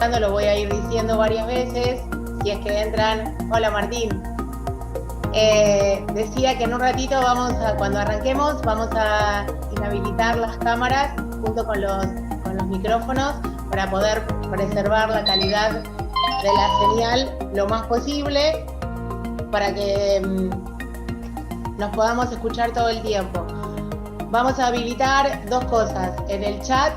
lo voy a ir diciendo varias veces, si es que entran. Hola Martín. Decía que en un ratito cuando arranquemos, vamos a inhabilitar las cámaras junto con los micrófonos para poder preservar la calidad de la señal lo más posible, para que nos podamos escuchar todo el tiempo. Vamos a habilitar dos cosas. En el chat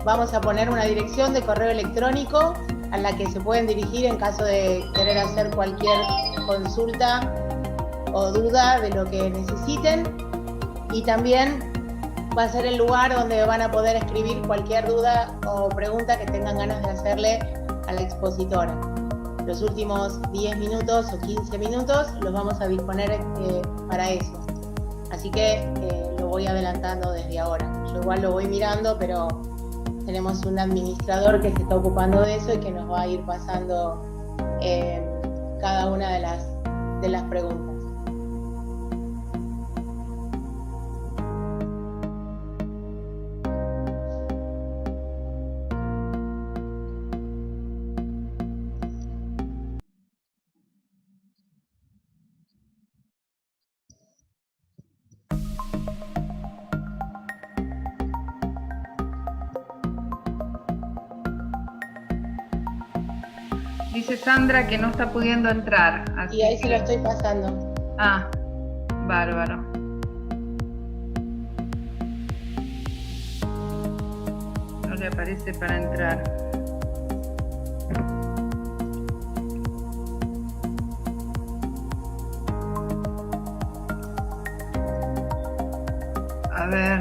vamos a poner una dirección de correo electrónico a la que se pueden dirigir en caso de querer hacer cualquier consulta o duda de lo que necesiten. Y también va a ser el lugar donde van a poder escribir cualquier duda o pregunta que tengan ganas de hacerle a la expositora. Los últimos 10 minutos o 15 minutos los vamos a disponer para eso. Así que lo voy adelantando desde ahora. Yo igual lo voy mirando, pero tenemos un administrador que se está ocupando de eso y que nos va a ir pasando cada una de las preguntas. Dice Sandra que no está pudiendo entrar. Y ahí se lo estoy pasando. Ah, bárbaro. No le aparece para entrar. A ver.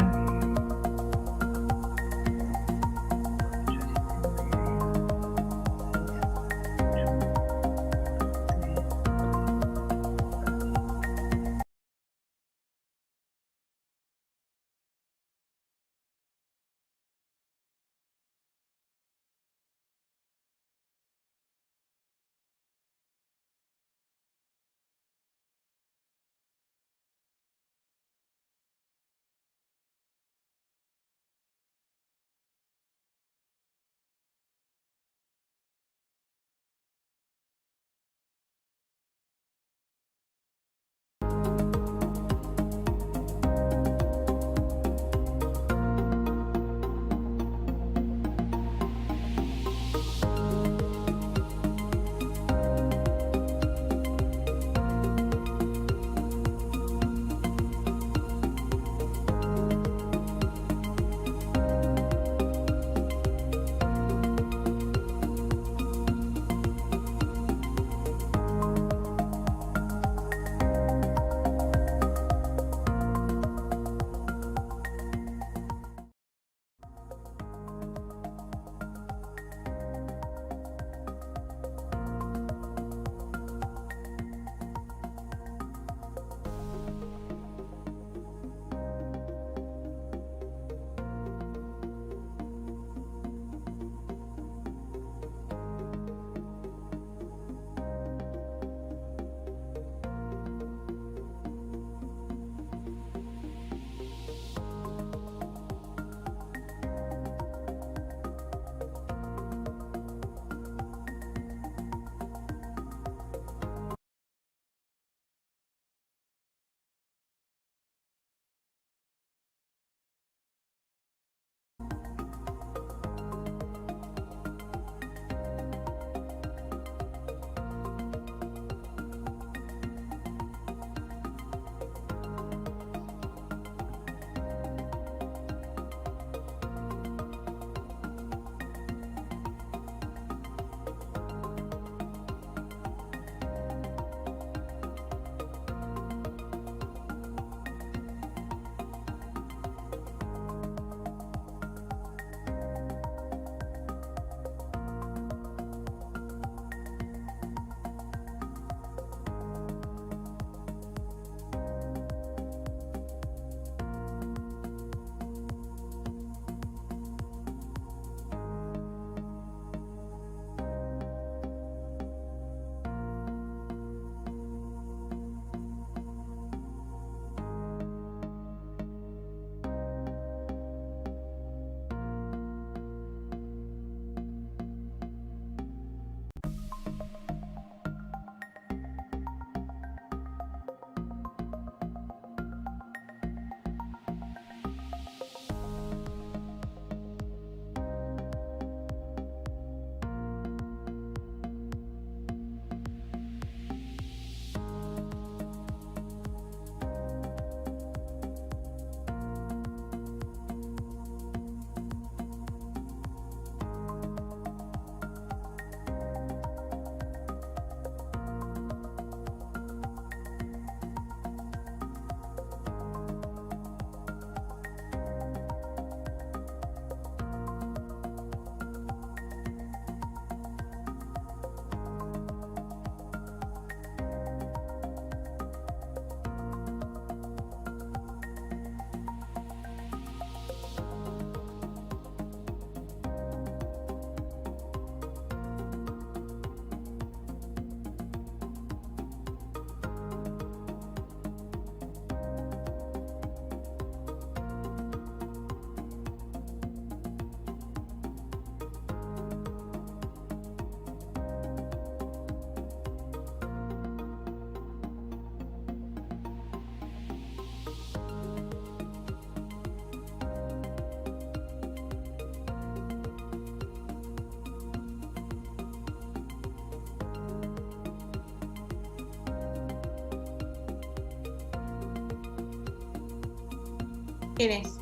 ¿Quién es?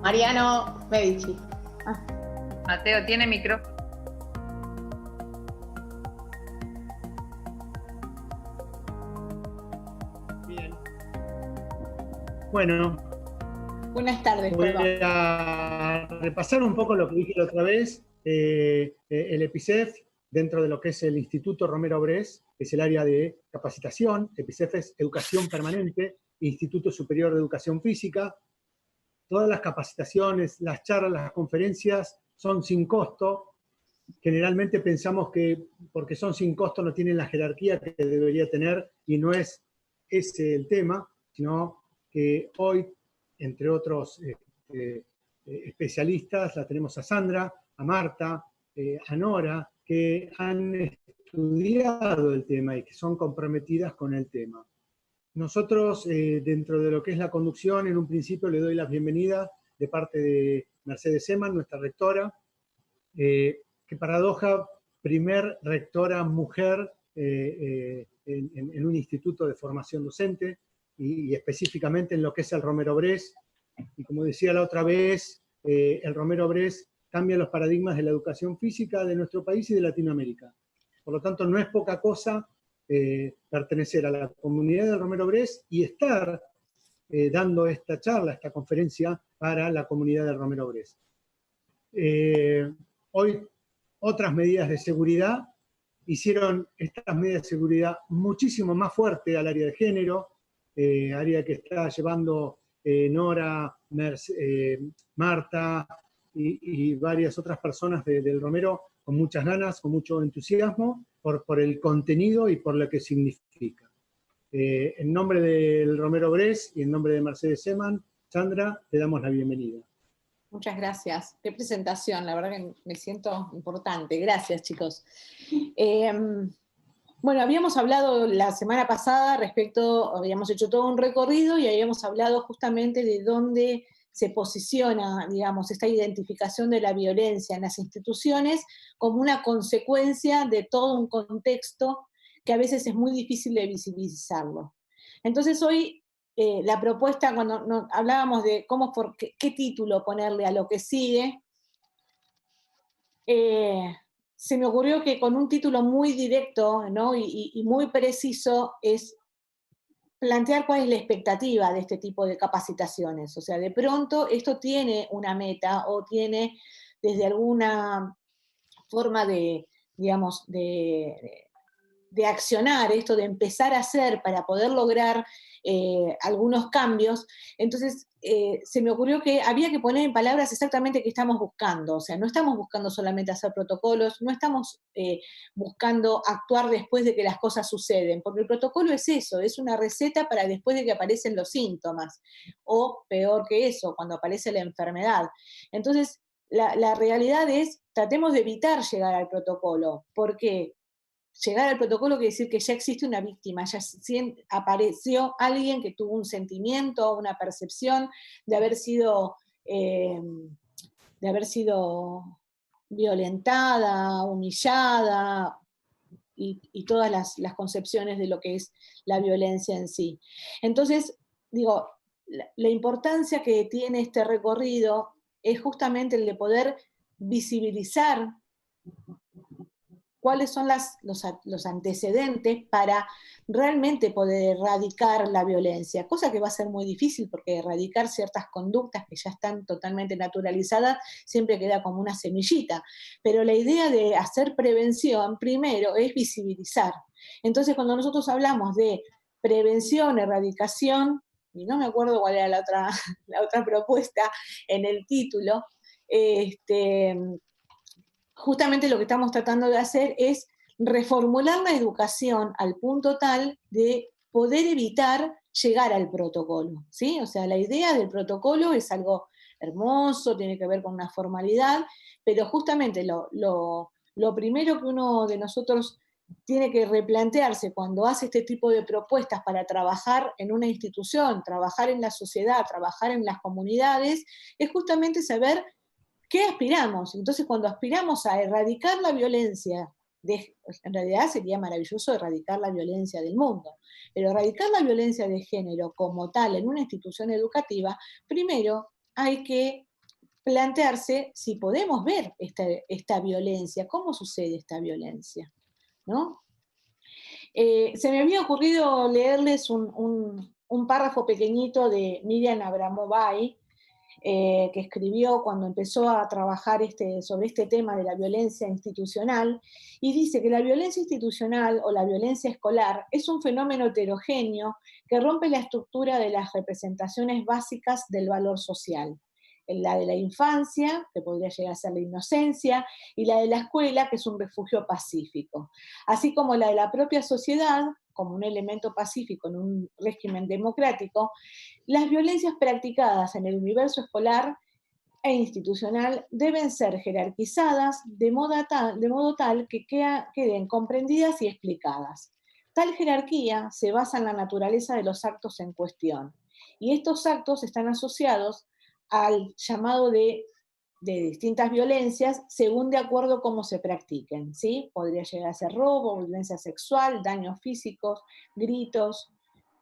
Mariano Medici. Mateo, ¿tiene micrófono? Bien. Bueno, Buenas tardes, voy perdón. a repasar un poco lo que dije la otra vez. El EPICEF, dentro de lo que es el Instituto Romero Bres, que es el área de capacitación. EPICEF es Educación Permanente, Instituto Superior de Educación Física. Todas las capacitaciones, las charlas, las conferencias son sin costo. Generalmente pensamos que porque son sin costo no tienen la jerarquía que debería tener, y no es ese el tema, sino que hoy, entre otros especialistas, la tenemos a Sandra, a Marta, a Nora, que han estudiado el tema y que son comprometidas con el tema. Nosotros, dentro de lo que es la conducción, en un principio le doy la bienvenida de parte de Mercedes Seman, nuestra rectora. Qué paradoja, primer rectora mujer en un instituto de formación docente, y específicamente en lo que es el Romero Bres. Y como decía la otra vez, el Romero Bres cambia los paradigmas de la educación física de nuestro país y de Latinoamérica. Por lo tanto, no es poca cosa pertenecer a la comunidad del Romero Bres y estar dando esta charla, esta conferencia para la comunidad del Romero Bres. Hoy otras medidas de seguridad hicieron estas medidas de seguridad muchísimo más fuerte al área de género, área que está llevando Nora, Marta y varias otras personas del Romero con muchas ganas, con mucho entusiasmo, por el contenido y por lo que significa. En nombre del Romero Bres y en nombre de Mercedes Seman, Sandra, te damos la bienvenida. Muchas gracias. Qué presentación, la verdad que me siento importante. Gracias, chicos. Bueno, habíamos hablado la semana pasada habíamos hecho todo un recorrido y habíamos hablado justamente de dónde se posiciona, digamos, esta identificación de la violencia en las instituciones como una consecuencia de todo un contexto que a veces es muy difícil de visibilizarlo. Entonces hoy la propuesta, cuando hablábamos de qué título ponerle a lo que sigue, se me ocurrió que con un título muy directo, ¿no? y muy preciso es plantear cuál es la expectativa de este tipo de capacitaciones. O sea, de pronto esto tiene una meta o tiene desde alguna forma de, digamos, de accionar esto, de empezar a hacer para poder lograr algunos cambios. Entonces se me ocurrió que había que poner en palabras exactamente qué estamos buscando. O sea, no estamos buscando solamente hacer protocolos, no estamos buscando actuar después de que las cosas suceden, porque el protocolo es eso, es una receta para después de que aparecen los síntomas, o peor que eso, cuando aparece la enfermedad. Entonces, la realidad es, tratemos de evitar llegar al protocolo. ¿Por qué? Llegar al protocolo quiere decir que ya existe una víctima, ya apareció alguien que tuvo un sentimiento, una percepción de haber sido violentada, humillada, y todas las concepciones de lo que es la violencia en sí. Entonces, digo, la importancia que tiene este recorrido es justamente el de poder visibilizar cuáles son los antecedentes para realmente poder erradicar la violencia, cosa que va a ser muy difícil porque erradicar ciertas conductas que ya están totalmente naturalizadas siempre queda como una semillita, pero la idea de hacer prevención primero es visibilizar. Entonces cuando nosotros hablamos de prevención, erradicación, y no me acuerdo cuál era la otra propuesta en el título, justamente lo que estamos tratando de hacer es reformular la educación al punto tal de poder evitar llegar al protocolo, ¿sí? O sea, la idea del protocolo es algo hermoso, tiene que ver con una formalidad, pero justamente lo primero que uno de nosotros tiene que replantearse cuando hace este tipo de propuestas para trabajar en una institución, trabajar en la sociedad, trabajar en las comunidades, es justamente saber ¿qué aspiramos? Entonces, cuando aspiramos a erradicar la violencia en realidad sería maravilloso erradicar la violencia del mundo, pero erradicar la violencia de género como tal en una institución educativa, primero hay que plantearse si podemos ver esta violencia, cómo sucede esta violencia, ¿no? Se me había ocurrido leerles un párrafo pequeñito de Miriam Abramovay, que escribió cuando empezó a trabajar sobre este tema de la violencia institucional, y dice que la violencia institucional o la violencia escolar es un fenómeno heterogéneo que rompe la estructura de las representaciones básicas del valor social. La de la infancia, que podría llegar a ser la inocencia, y la de la escuela, que es un refugio pacífico, así como la de la propia sociedad, como un elemento pacífico en un régimen democrático. Las violencias practicadas en el universo escolar e institucional deben ser jerarquizadas de modo tal que queden comprendidas y explicadas. Tal jerarquía se basa en la naturaleza de los actos en cuestión, y estos actos están asociados al llamado de distintas violencias según de acuerdo cómo se practiquen, ¿sí? Podría llegar a ser robo, violencia sexual, daños físicos, gritos,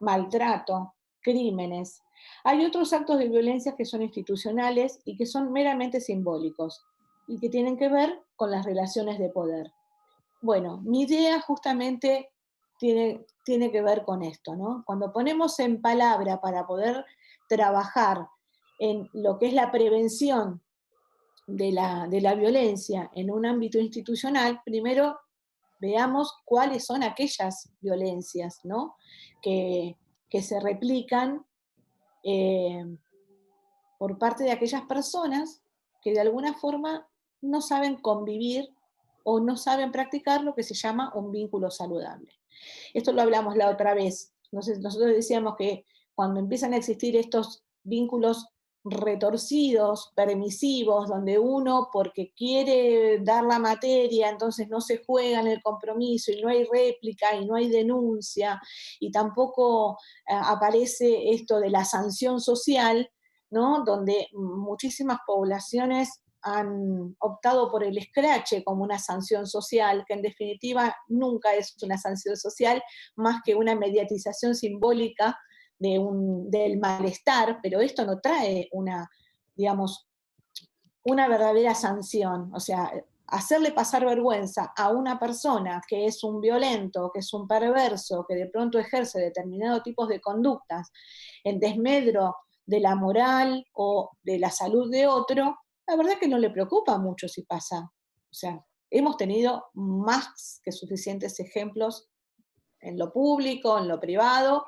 maltrato, crímenes. Hay otros actos de violencia que son institucionales y que son meramente simbólicos y que tienen que ver con las relaciones de poder. Bueno, mi idea justamente tiene que ver con esto, ¿no? Cuando ponemos en palabra para poder trabajar en lo que es la prevención de la violencia en un ámbito institucional, primero veamos cuáles son aquellas violencias, ¿no? que se replican por parte de aquellas personas que de alguna forma no saben convivir o no saben practicar lo que se llama un vínculo saludable. Esto lo hablamos la otra vez. Nosotros decíamos que cuando empiezan a existir estos vínculos retorcidos, permisivos, donde uno, porque quiere dar la materia, entonces no se juega en el compromiso y no hay réplica y no hay denuncia, y tampoco aparece esto de la sanción social, ¿no? Donde muchísimas poblaciones han optado por el escrache como una sanción social, que en definitiva nunca es una sanción social, más que una mediatización simbólica del malestar, pero esto no trae digamos, una verdadera sanción. O sea, hacerle pasar vergüenza a una persona que es un violento, que es un perverso, que de pronto ejerce determinados tipos de conductas en desmedro de la moral o de la salud de otro, la verdad es que no le preocupa mucho si pasa. O sea, hemos tenido más que suficientes ejemplos en lo público, en lo privado,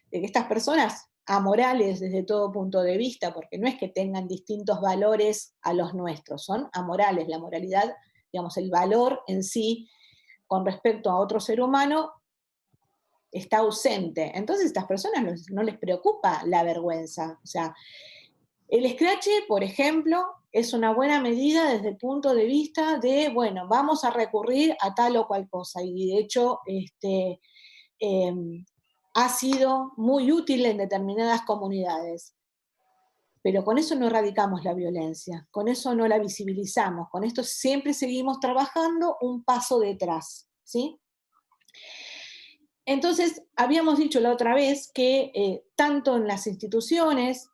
de que estas personas amorales desde todo punto de vista, porque no es que tengan distintos valores a los nuestros, son amorales. La moralidad, digamos, el valor en sí con respecto a otro ser humano está ausente. Entonces a estas personas no les preocupa la vergüenza. O sea, el escrache, por ejemplo, es una buena medida desde el punto de vista de, bueno, vamos a recurrir a tal o cual cosa. Y de hecho, ha sido muy útil en determinadas comunidades. Pero con eso no erradicamos la violencia, con eso no la visibilizamos, con esto siempre seguimos trabajando un paso detrás, ¿sí? Entonces, habíamos dicho la otra vez que tanto en las instituciones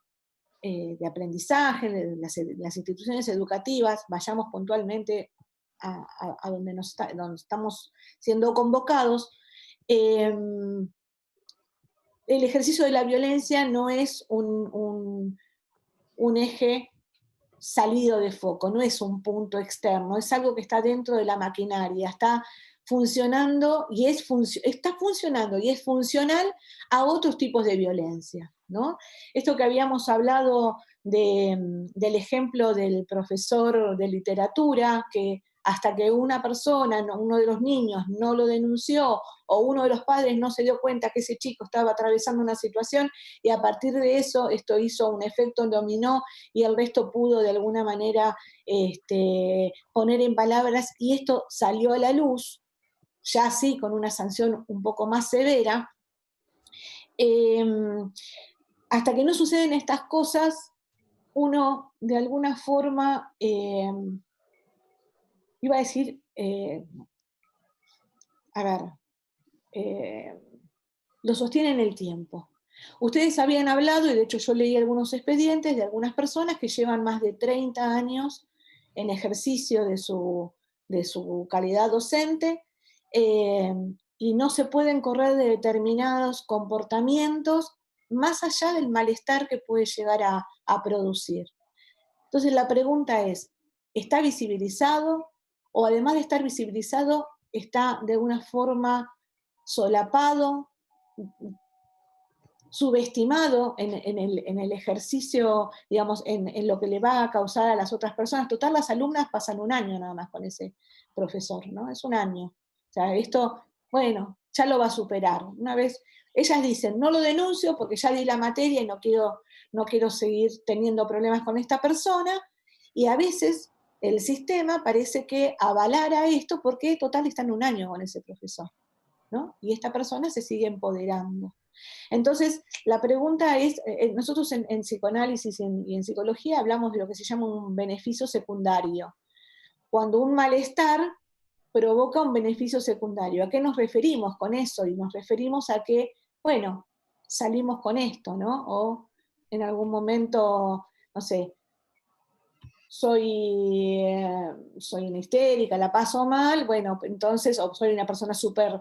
de aprendizaje, en las instituciones educativas, vayamos puntualmente a donde donde estamos siendo convocados, el ejercicio de la violencia no es un eje salido de foco, no es un punto externo, es algo que está dentro de la maquinaria, está funcionando y está funcionando y es funcional a otros tipos de violencia, ¿no? Esto que habíamos hablado del ejemplo del profesor de literatura, que hasta que una persona, uno de los niños, no lo denunció, o uno de los padres no se dio cuenta que ese chico estaba atravesando una situación, y a partir de eso esto hizo un efecto dominó, y el resto pudo de alguna manera poner en palabras, y esto salió a la luz, ya sí con una sanción un poco más severa. Hasta que no suceden estas cosas, uno de alguna forma, iba a decir, a ver, lo sostiene en el tiempo. Ustedes habían hablado, y de hecho yo leí algunos expedientes de algunas personas que llevan más de 30 años en ejercicio de su calidad docente, y no se pueden correr de determinados comportamientos más allá del malestar que puede llegar a producir. Entonces la pregunta es, ¿está visibilizado? O además de estar visibilizado, ¿está de alguna forma solapado, subestimado en el ejercicio, digamos, en lo que le va a causar a las otras personas? Total, las alumnas pasan un año nada más con ese profesor, ¿no? Es un año. O sea, esto, bueno, ya lo va a superar. Una vez, ellas dicen, no lo denuncio porque ya di la materia y no quiero seguir teniendo problemas con esta persona, y a veces el sistema parece que avalara esto porque total están un año con ese profesor, ¿no? Y esta persona se sigue empoderando. Entonces, la pregunta es, nosotros en psicoanálisis y en psicología hablamos de lo que se llama un beneficio secundario. Cuando un malestar provoca un beneficio secundario. ¿A qué nos referimos con eso? Y nos referimos a que, bueno, salimos con esto, ¿no? O en algún momento, no sé, soy una histérica, la paso mal, bueno, entonces, o soy una persona súper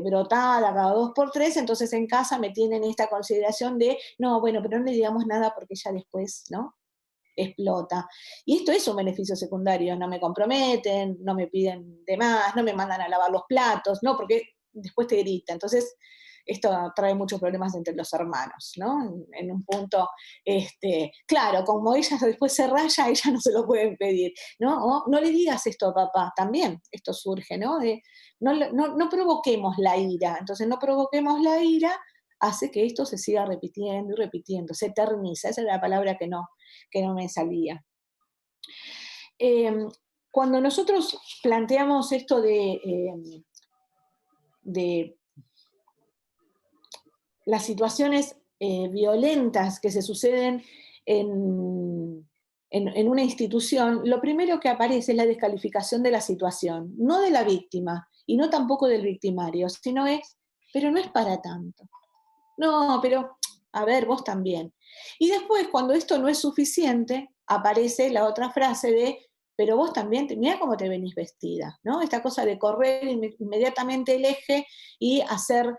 brotada cada 2 por 3, entonces en casa me tienen esta consideración de, no, bueno, pero no le digamos nada porque ya después, ¿no? Explota. Y esto es un beneficio secundario, no me comprometen, no me piden de más, no me mandan a lavar los platos, no, porque después te grita. Entonces, esto trae muchos problemas entre los hermanos, ¿no? En un punto, claro, como ella después se raya, ella no se lo pueden pedir, ¿no? O, no le digas esto a papá, también esto surge, ¿no? No provoquemos la ira, entonces no provoquemos la ira, hace que esto se siga repitiendo y repitiendo, se eterniza, esa era la palabra que no me salía. Cuando nosotros planteamos esto de las situaciones violentas que se suceden en una institución, lo primero que aparece es la descalificación de la situación, no de la víctima y no tampoco del victimario, sino pero no es para tanto. No, pero, a ver, vos también. Y después, cuando esto no es suficiente, aparece la otra frase de, pero vos también, mirá cómo te venís vestida, ¿no? Esta cosa de correr inmediatamente el eje y hacer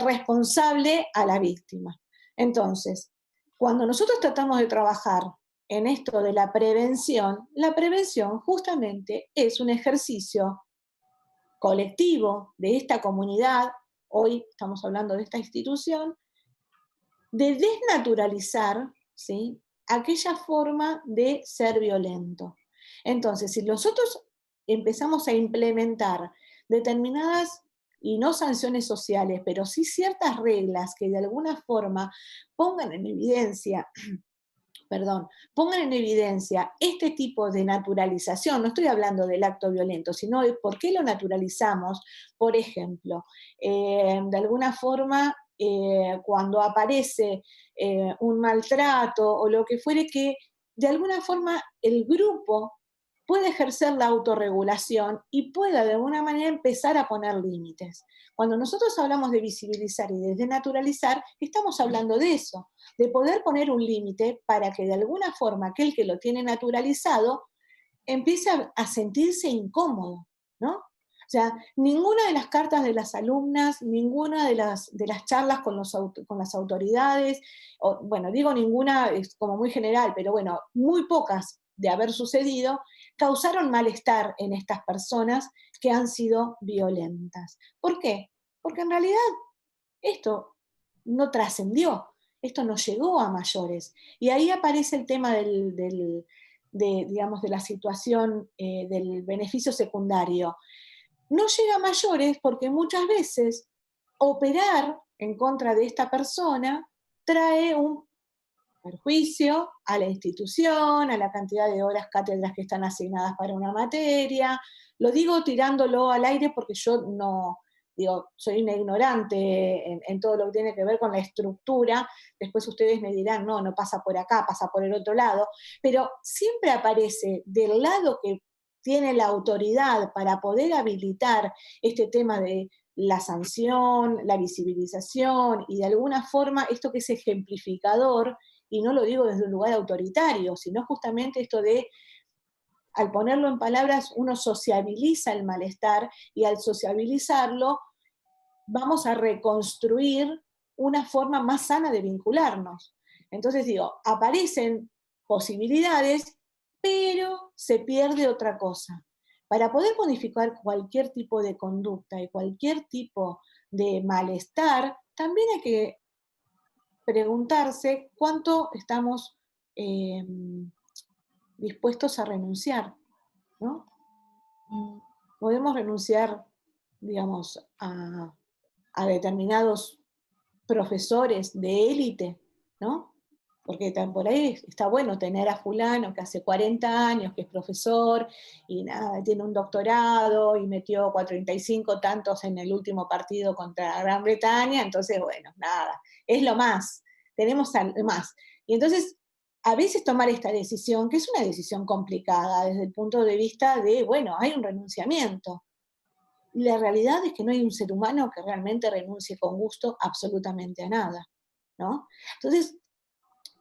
responsable a la víctima. Entonces, cuando nosotros tratamos de trabajar en esto de la prevención justamente es un ejercicio colectivo de esta comunidad, hoy estamos hablando de esta institución, de desnaturalizar, ¿sí?, aquella forma de ser violento. Entonces, si nosotros empezamos a implementar determinadas, y no sanciones sociales, pero sí ciertas reglas que de alguna forma pongan en evidencia este tipo de naturalización, no estoy hablando del acto violento, sino de por qué lo naturalizamos. Por ejemplo, de alguna forma, cuando aparece un maltrato o lo que fuere, que de alguna forma el grupo puede ejercer la autorregulación y pueda de alguna manera empezar a poner límites. Cuando nosotros hablamos de visibilizar y de desnaturalizar, estamos hablando de eso, de poder poner un límite para que de alguna forma aquel que lo tiene naturalizado empiece a sentirse incómodo, ¿no? O sea, ninguna de las cartas de las alumnas, ninguna de las charlas con las autoridades, bueno, digo ninguna, es como muy general, pero bueno, muy pocas de haber sucedido, causaron malestar en estas personas que han sido violentas. ¿Por qué? Porque en realidad esto no trascendió, esto no llegó a mayores. Y ahí aparece el tema de la situación del beneficio secundario. No llega a mayores porque muchas veces operar en contra de esta persona trae un perjuicio a la institución, a la cantidad de horas cátedras que están asignadas para una materia. Lo digo tirándolo al aire porque yo no, soy una ignorante en todo lo que tiene que ver con la estructura. Después ustedes me dirán, no pasa por acá, pasa por el otro lado. Pero siempre aparece del lado que tiene la autoridad para poder habilitar este tema de la sanción, la visibilización y de alguna forma esto que es ejemplificador, y no lo digo desde un lugar autoritario, sino justamente esto de, al ponerlo en palabras, uno sociabiliza el malestar y al sociabilizarlo vamos a reconstruir una forma más sana de vincularnos. Entonces digo, aparecen posibilidades, pero se pierde otra cosa. Para poder modificar cualquier tipo de conducta y cualquier tipo de malestar, también hay que preguntarse cuánto estamos dispuestos a renunciar, ¿no? Podemos renunciar, digamos, a determinados profesores de élite, ¿no? Porque por ahí está bueno tener a fulano que hace 40 años, que es profesor, y nada, tiene un doctorado, y metió 45 tantos en el último partido contra Gran Bretaña, entonces, bueno, nada, es lo más, tenemos al más. Y entonces, a veces tomar esta decisión, que es una decisión complicada desde el punto de vista de, bueno, hay un renunciamiento. La realidad es que no hay un ser humano que realmente renuncie con gusto absolutamente a nada, ¿no? Entonces,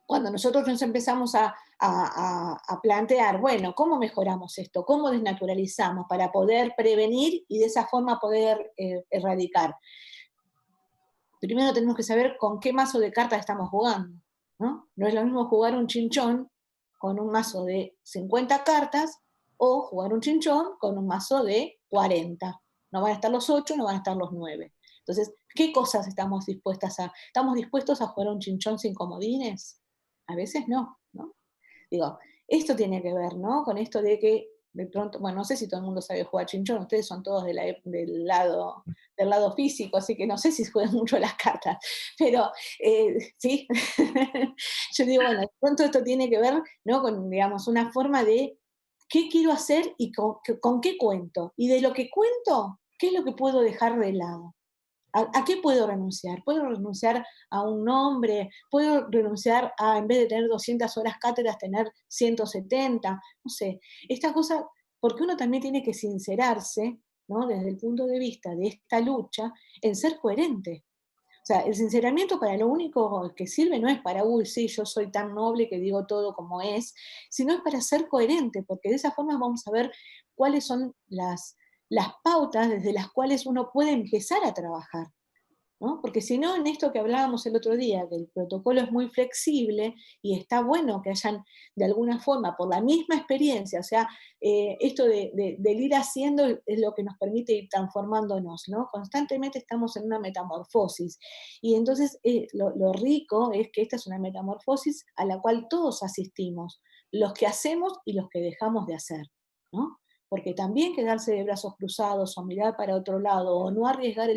cuando nosotros nos empezamos a plantear, bueno, ¿cómo mejoramos esto? ¿Cómo desnaturalizamos para poder prevenir y de esa forma poder erradicar? Primero tenemos que saber con qué mazo de cartas estamos jugando, ¿no? No es lo mismo jugar un chinchón con un mazo de 50 cartas o jugar un chinchón con un mazo de 40. No van a estar los 8, no van a estar los 9. Entonces, ¿qué cosas estamos dispuestas a? ¿Estamos dispuestos a jugar un chinchón sin comodines? A veces no, ¿no? Digo, esto tiene que ver, ¿no? Con esto de que de pronto, bueno, no sé si todo el mundo sabe jugar chinchón, ustedes son todos del lado físico, así que no sé si juegan mucho las cartas, pero sí, yo digo, bueno, de pronto esto tiene que ver, ¿no? Con, digamos, una forma de qué quiero hacer y con qué cuento, y de lo que cuento, qué es lo que puedo dejar de lado. ¿A qué puedo renunciar? ¿Puedo renunciar a un nombre? ¿Puedo renunciar a, en vez de tener 200 horas cátedras, tener 170? No sé, esta cosa, porque uno también tiene que sincerarse, ¿no? Desde el punto de vista de esta lucha, en ser coherente. O sea, el sinceramiento para lo único que sirve no es para, uy, sí, yo soy tan noble que digo todo como es, sino es para ser coherente, porque de esa forma vamos a ver cuáles son las pautas desde las cuales uno puede empezar a trabajar, ¿no? Porque si no, en esto que hablábamos el otro día, que el protocolo es muy flexible y está bueno que hayan, de alguna forma, por la misma experiencia, o sea, esto del ir haciendo es lo que nos permite ir transformándonos, ¿no? Constantemente estamos en una metamorfosis. Y entonces lo rico es que esta es una metamorfosis a la cual todos asistimos, los que hacemos y los que dejamos de hacer, ¿no? Porque también quedarse de brazos cruzados o mirar para otro lado o no arriesgar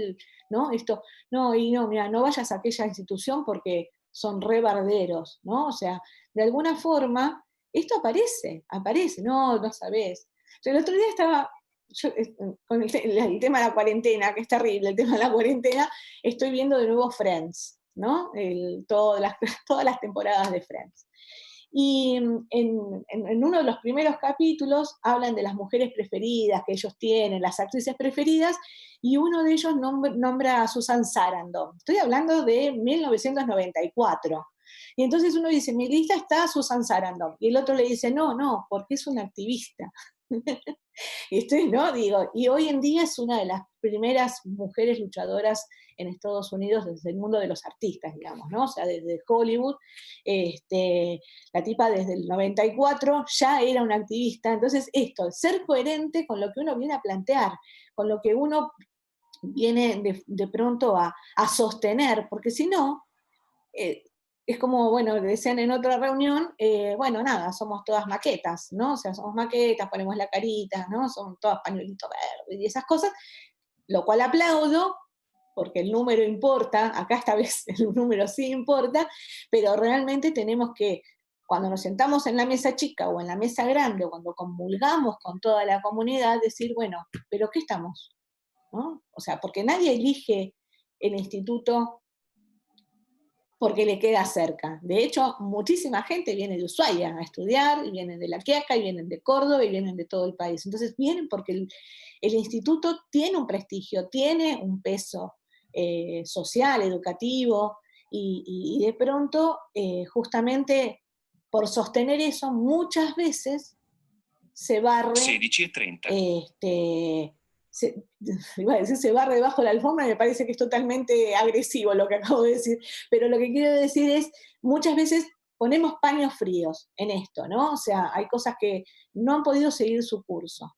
¿no? Esto, no, y no, mira, no vayas a aquella institución porque son re barderos, ¿no? O sea, de alguna forma, esto aparece, no sabés. Yo el otro día estaba, con el tema de la cuarentena, que es terrible, el tema de la cuarentena, estoy viendo de nuevo Friends, ¿no? Todas las temporadas de Friends. Y en uno de los primeros capítulos hablan de las mujeres preferidas que ellos tienen, las actrices preferidas, y uno de ellos nombra a Susan Sarandon. Estoy hablando de 1994. Y entonces uno dice, mi lista está Susan Sarandon. Y el otro le dice, no, porque es una activista. Y ¿no? Digo, y hoy en día es una de las primeras mujeres luchadoras en Estados Unidos desde el mundo de los artistas, digamos, ¿no? O sea, desde Hollywood, la tipa desde el 94 ya era una activista. Entonces, esto, ser coherente con lo que uno viene a plantear, con lo que uno viene de pronto a sostener, porque si no, es como, bueno, decían en otra reunión, bueno, nada, somos todas maquetas, ¿no? O sea, somos maquetas, ponemos la carita, ¿no? Son todas pañuelitos verdes y esas cosas, lo cual aplaudo, porque el número importa, acá esta vez el número sí importa, pero realmente tenemos que, cuando nos sentamos en la mesa chica o en la mesa grande, o cuando comulgamos con toda la comunidad, decir, bueno, ¿pero qué estamos? ¿No? O sea, porque nadie elige el instituto porque le queda cerca. De hecho, muchísima gente viene de Ushuaia a estudiar, y vienen de La Quiaca, y vienen de Córdoba, y vienen de todo el país. Entonces vienen porque el instituto tiene un prestigio, tiene un peso social, educativo, y de pronto, justamente por sostener eso, muchas veces se barre, 16:30. Iba a decir se barre debajo de la alfombra, me parece que es totalmente agresivo lo que acabo de decir, pero lo que quiero decir es, muchas veces ponemos paños fríos en esto, ¿no? O sea, hay cosas que no han podido seguir su curso.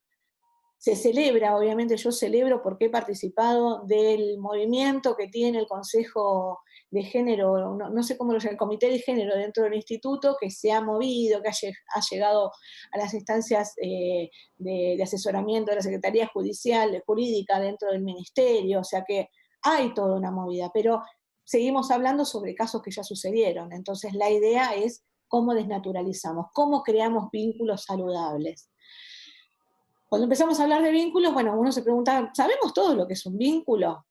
Se celebra, obviamente yo celebro porque he participado del movimiento que tiene el Consejo de Género, no sé cómo lo llama, el Comité de Género dentro del instituto, que se ha movido, que ha llegado a las instancias de asesoramiento de la Secretaría Jurídica dentro del Ministerio, o sea que hay toda una movida, pero seguimos hablando sobre casos que ya sucedieron, entonces la idea es cómo desnaturalizamos, cómo creamos vínculos saludables. Cuando empezamos a hablar de vínculos, bueno, uno se pregunta, ¿sabemos todos lo que es un vínculo?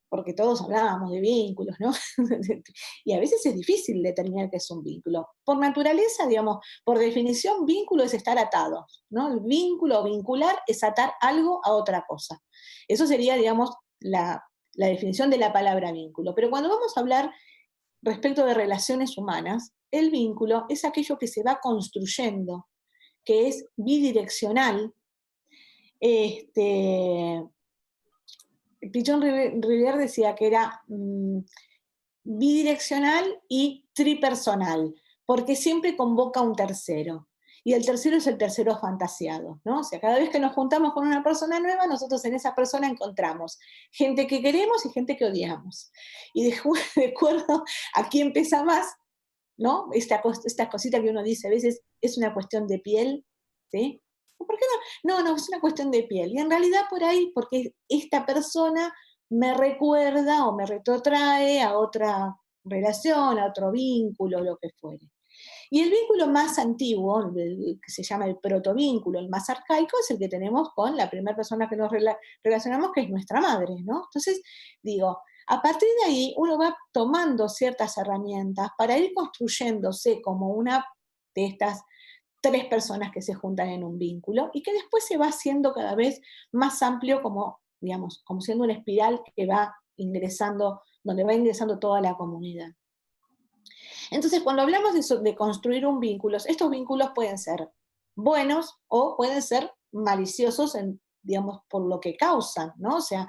Porque todos hablábamos de vínculos, ¿no? Y a veces es difícil determinar qué es un vínculo. Por naturaleza, digamos, por definición, vínculo es estar atados, ¿no? El vínculo o vincular es atar algo a otra cosa. Eso sería, digamos, la definición de la palabra vínculo. Pero cuando vamos a hablar respecto de relaciones humanas, el vínculo es aquello que se va construyendo, que es bidireccional. Pichon Rivière decía que era bidireccional y tripersonal, porque siempre convoca a un tercero. Y el tercero es el tercero fantasiado, ¿no? O sea, cada vez que nos juntamos con una persona nueva, nosotros en esa persona encontramos gente que queremos y gente que odiamos. Y de acuerdo a quién pesa más, ¿no? Esta cosita que uno dice a veces es una cuestión de piel, ¿sí? ¿Por qué no? No, es una cuestión de piel. Y en realidad por ahí, porque esta persona me recuerda o me retrotrae a otra relación, a otro vínculo, lo que fuere. Y el vínculo más antiguo, que se llama el protovínculo, el más arcaico, es el que tenemos con la primera persona que nos relacionamos, que es nuestra madre, ¿no? Entonces, digo, a partir de ahí uno va tomando ciertas herramientas para ir construyéndose como una de estas 3 personas que se juntan en un vínculo y que después se va haciendo cada vez más amplio como, digamos, como siendo una espiral que va ingresando, donde va ingresando toda la comunidad. Entonces, cuando hablamos de construir un vínculo, estos vínculos pueden ser buenos o pueden ser maliciosos, digamos, por lo que causan, ¿no? O sea,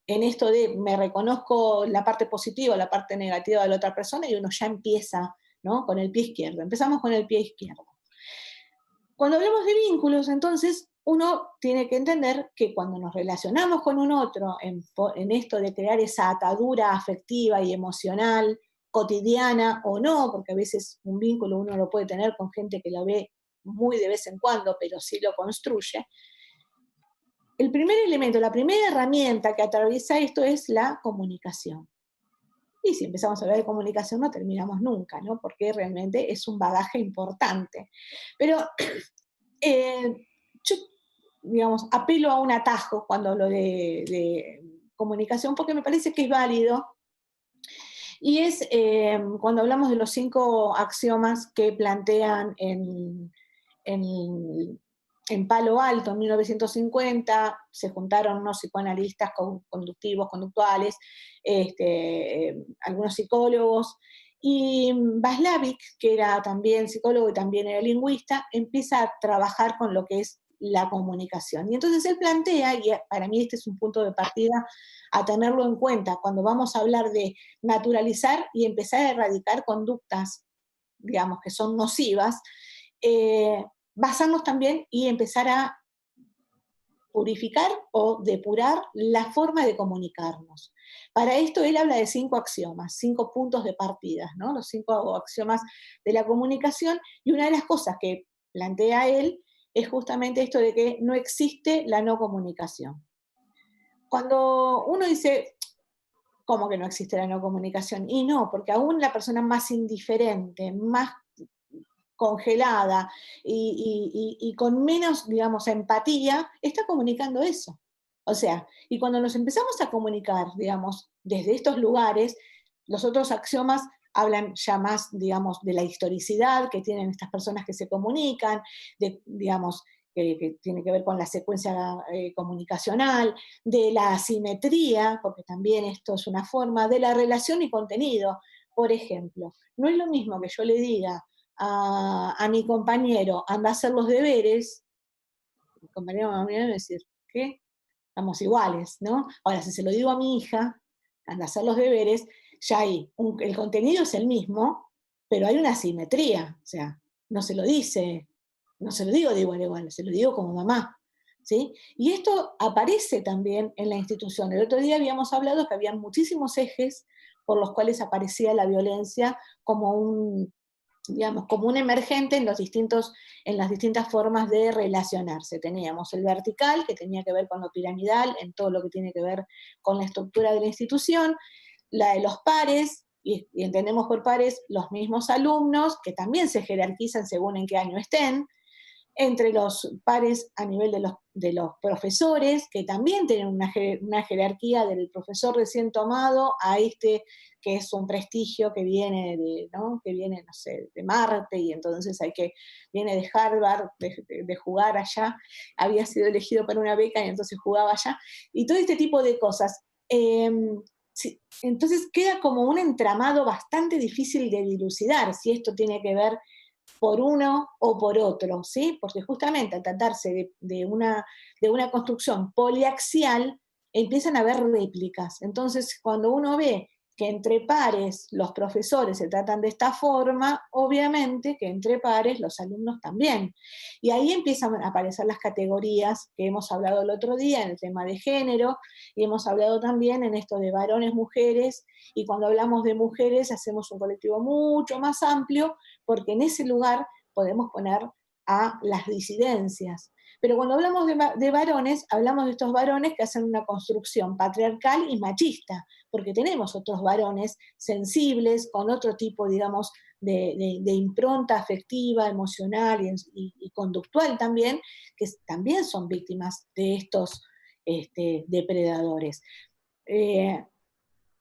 en esto de me reconozco la parte positiva o la parte negativa de la otra persona y uno ya empieza, ¿no? Con el pie izquierdo. Empezamos con el pie izquierdo. Cuando hablamos de vínculos, entonces, uno tiene que entender que cuando nos relacionamos con un otro en esto de crear esa atadura afectiva y emocional, cotidiana o no, porque a veces un vínculo uno lo puede tener con gente que lo ve muy de vez en cuando, pero sí lo construye. El primer elemento, la primera herramienta que atraviesa esto es la comunicación. Y si empezamos a hablar de comunicación no terminamos nunca, ¿no? Porque realmente es un bagaje importante. Pero yo, digamos, apelo a un atajo cuando hablo de comunicación, porque me parece que es válido. Y es cuando hablamos de los 5 axiomas que plantean en Palo Alto, en 1950, se juntaron unos psicoanalistas conductuales, algunos psicólogos, y Václavic, que era también psicólogo y también era lingüista, empieza a trabajar con lo que es la comunicación. Y entonces él plantea, y para mí este es un punto de partida a tenerlo en cuenta, cuando vamos a hablar de naturalizar y empezar a erradicar conductas, digamos, que son nocivas, basarnos también y empezar a purificar o depurar la forma de comunicarnos. Para esto él habla de 5 axiomas, 5 puntos de partida, ¿no? Los 5 axiomas de la comunicación, y una de las cosas que plantea él es justamente esto de que no existe la no comunicación. Cuando uno dice, ¿cómo que no existe la no comunicación? Y no, porque aún la persona más indiferente, más congelada y con menos, digamos, empatía, está comunicando eso. O sea, y cuando nos empezamos a comunicar, digamos, desde estos lugares, los otros axiomas hablan ya más, digamos, de la historicidad que tienen estas personas que se comunican, de, digamos, que tiene que ver con la secuencia comunicacional, de la asimetría, porque también esto es una forma, de la relación y contenido. Por ejemplo, no es lo mismo que yo le diga a mi compañero, anda a hacer los deberes, mi compañero me va a mirar y decir, ¿qué? Estamos iguales, ¿no? Ahora, si se lo digo a mi hija, anda a hacer los deberes, ya hay, el contenido es el mismo, pero hay una asimetría, o sea, no se lo dice, no se lo digo de igual a igual, se lo digo como mamá, ¿sí? Y esto aparece también en la institución. El otro día habíamos hablado que había muchísimos ejes por los cuales aparecía la violencia como un, digamos, como un emergente en las distintas formas de relacionarse. Teníamos el vertical, que tenía que ver con lo piramidal, en todo lo que tiene que ver con la estructura de la institución, la de los pares, y entendemos por pares los mismos alumnos, que también se jerarquizan según en qué año estén, entre los pares a nivel de los profesores, que también tienen una jerarquía del profesor recién tomado a este que es un prestigio que viene ¿no? Que viene, no sé, de Marte, y entonces viene de Harvard, de jugar allá, había sido elegido para una beca y entonces jugaba allá, y todo este tipo de cosas. Sí, entonces queda como un entramado bastante difícil de dilucidar, si esto tiene que ver por uno o por otro, ¿sí? Porque justamente al tratarse de una construcción poliaxial, empiezan a haber réplicas. Entonces, cuando uno ve que entre pares los profesores se tratan de esta forma, obviamente que entre pares los alumnos también. Y ahí empiezan a aparecer las categorías que hemos hablado el otro día en el tema de género, y hemos hablado también en esto de varones, mujeres, y cuando hablamos de mujeres hacemos un colectivo mucho más amplio, porque en ese lugar podemos poner a las disidencias. Pero cuando hablamos de varones, hablamos de estos varones que hacen una construcción patriarcal y machista, porque tenemos otros varones sensibles, con otro tipo, digamos, de impronta afectiva, emocional y conductual también, que también son víctimas de estos depredadores.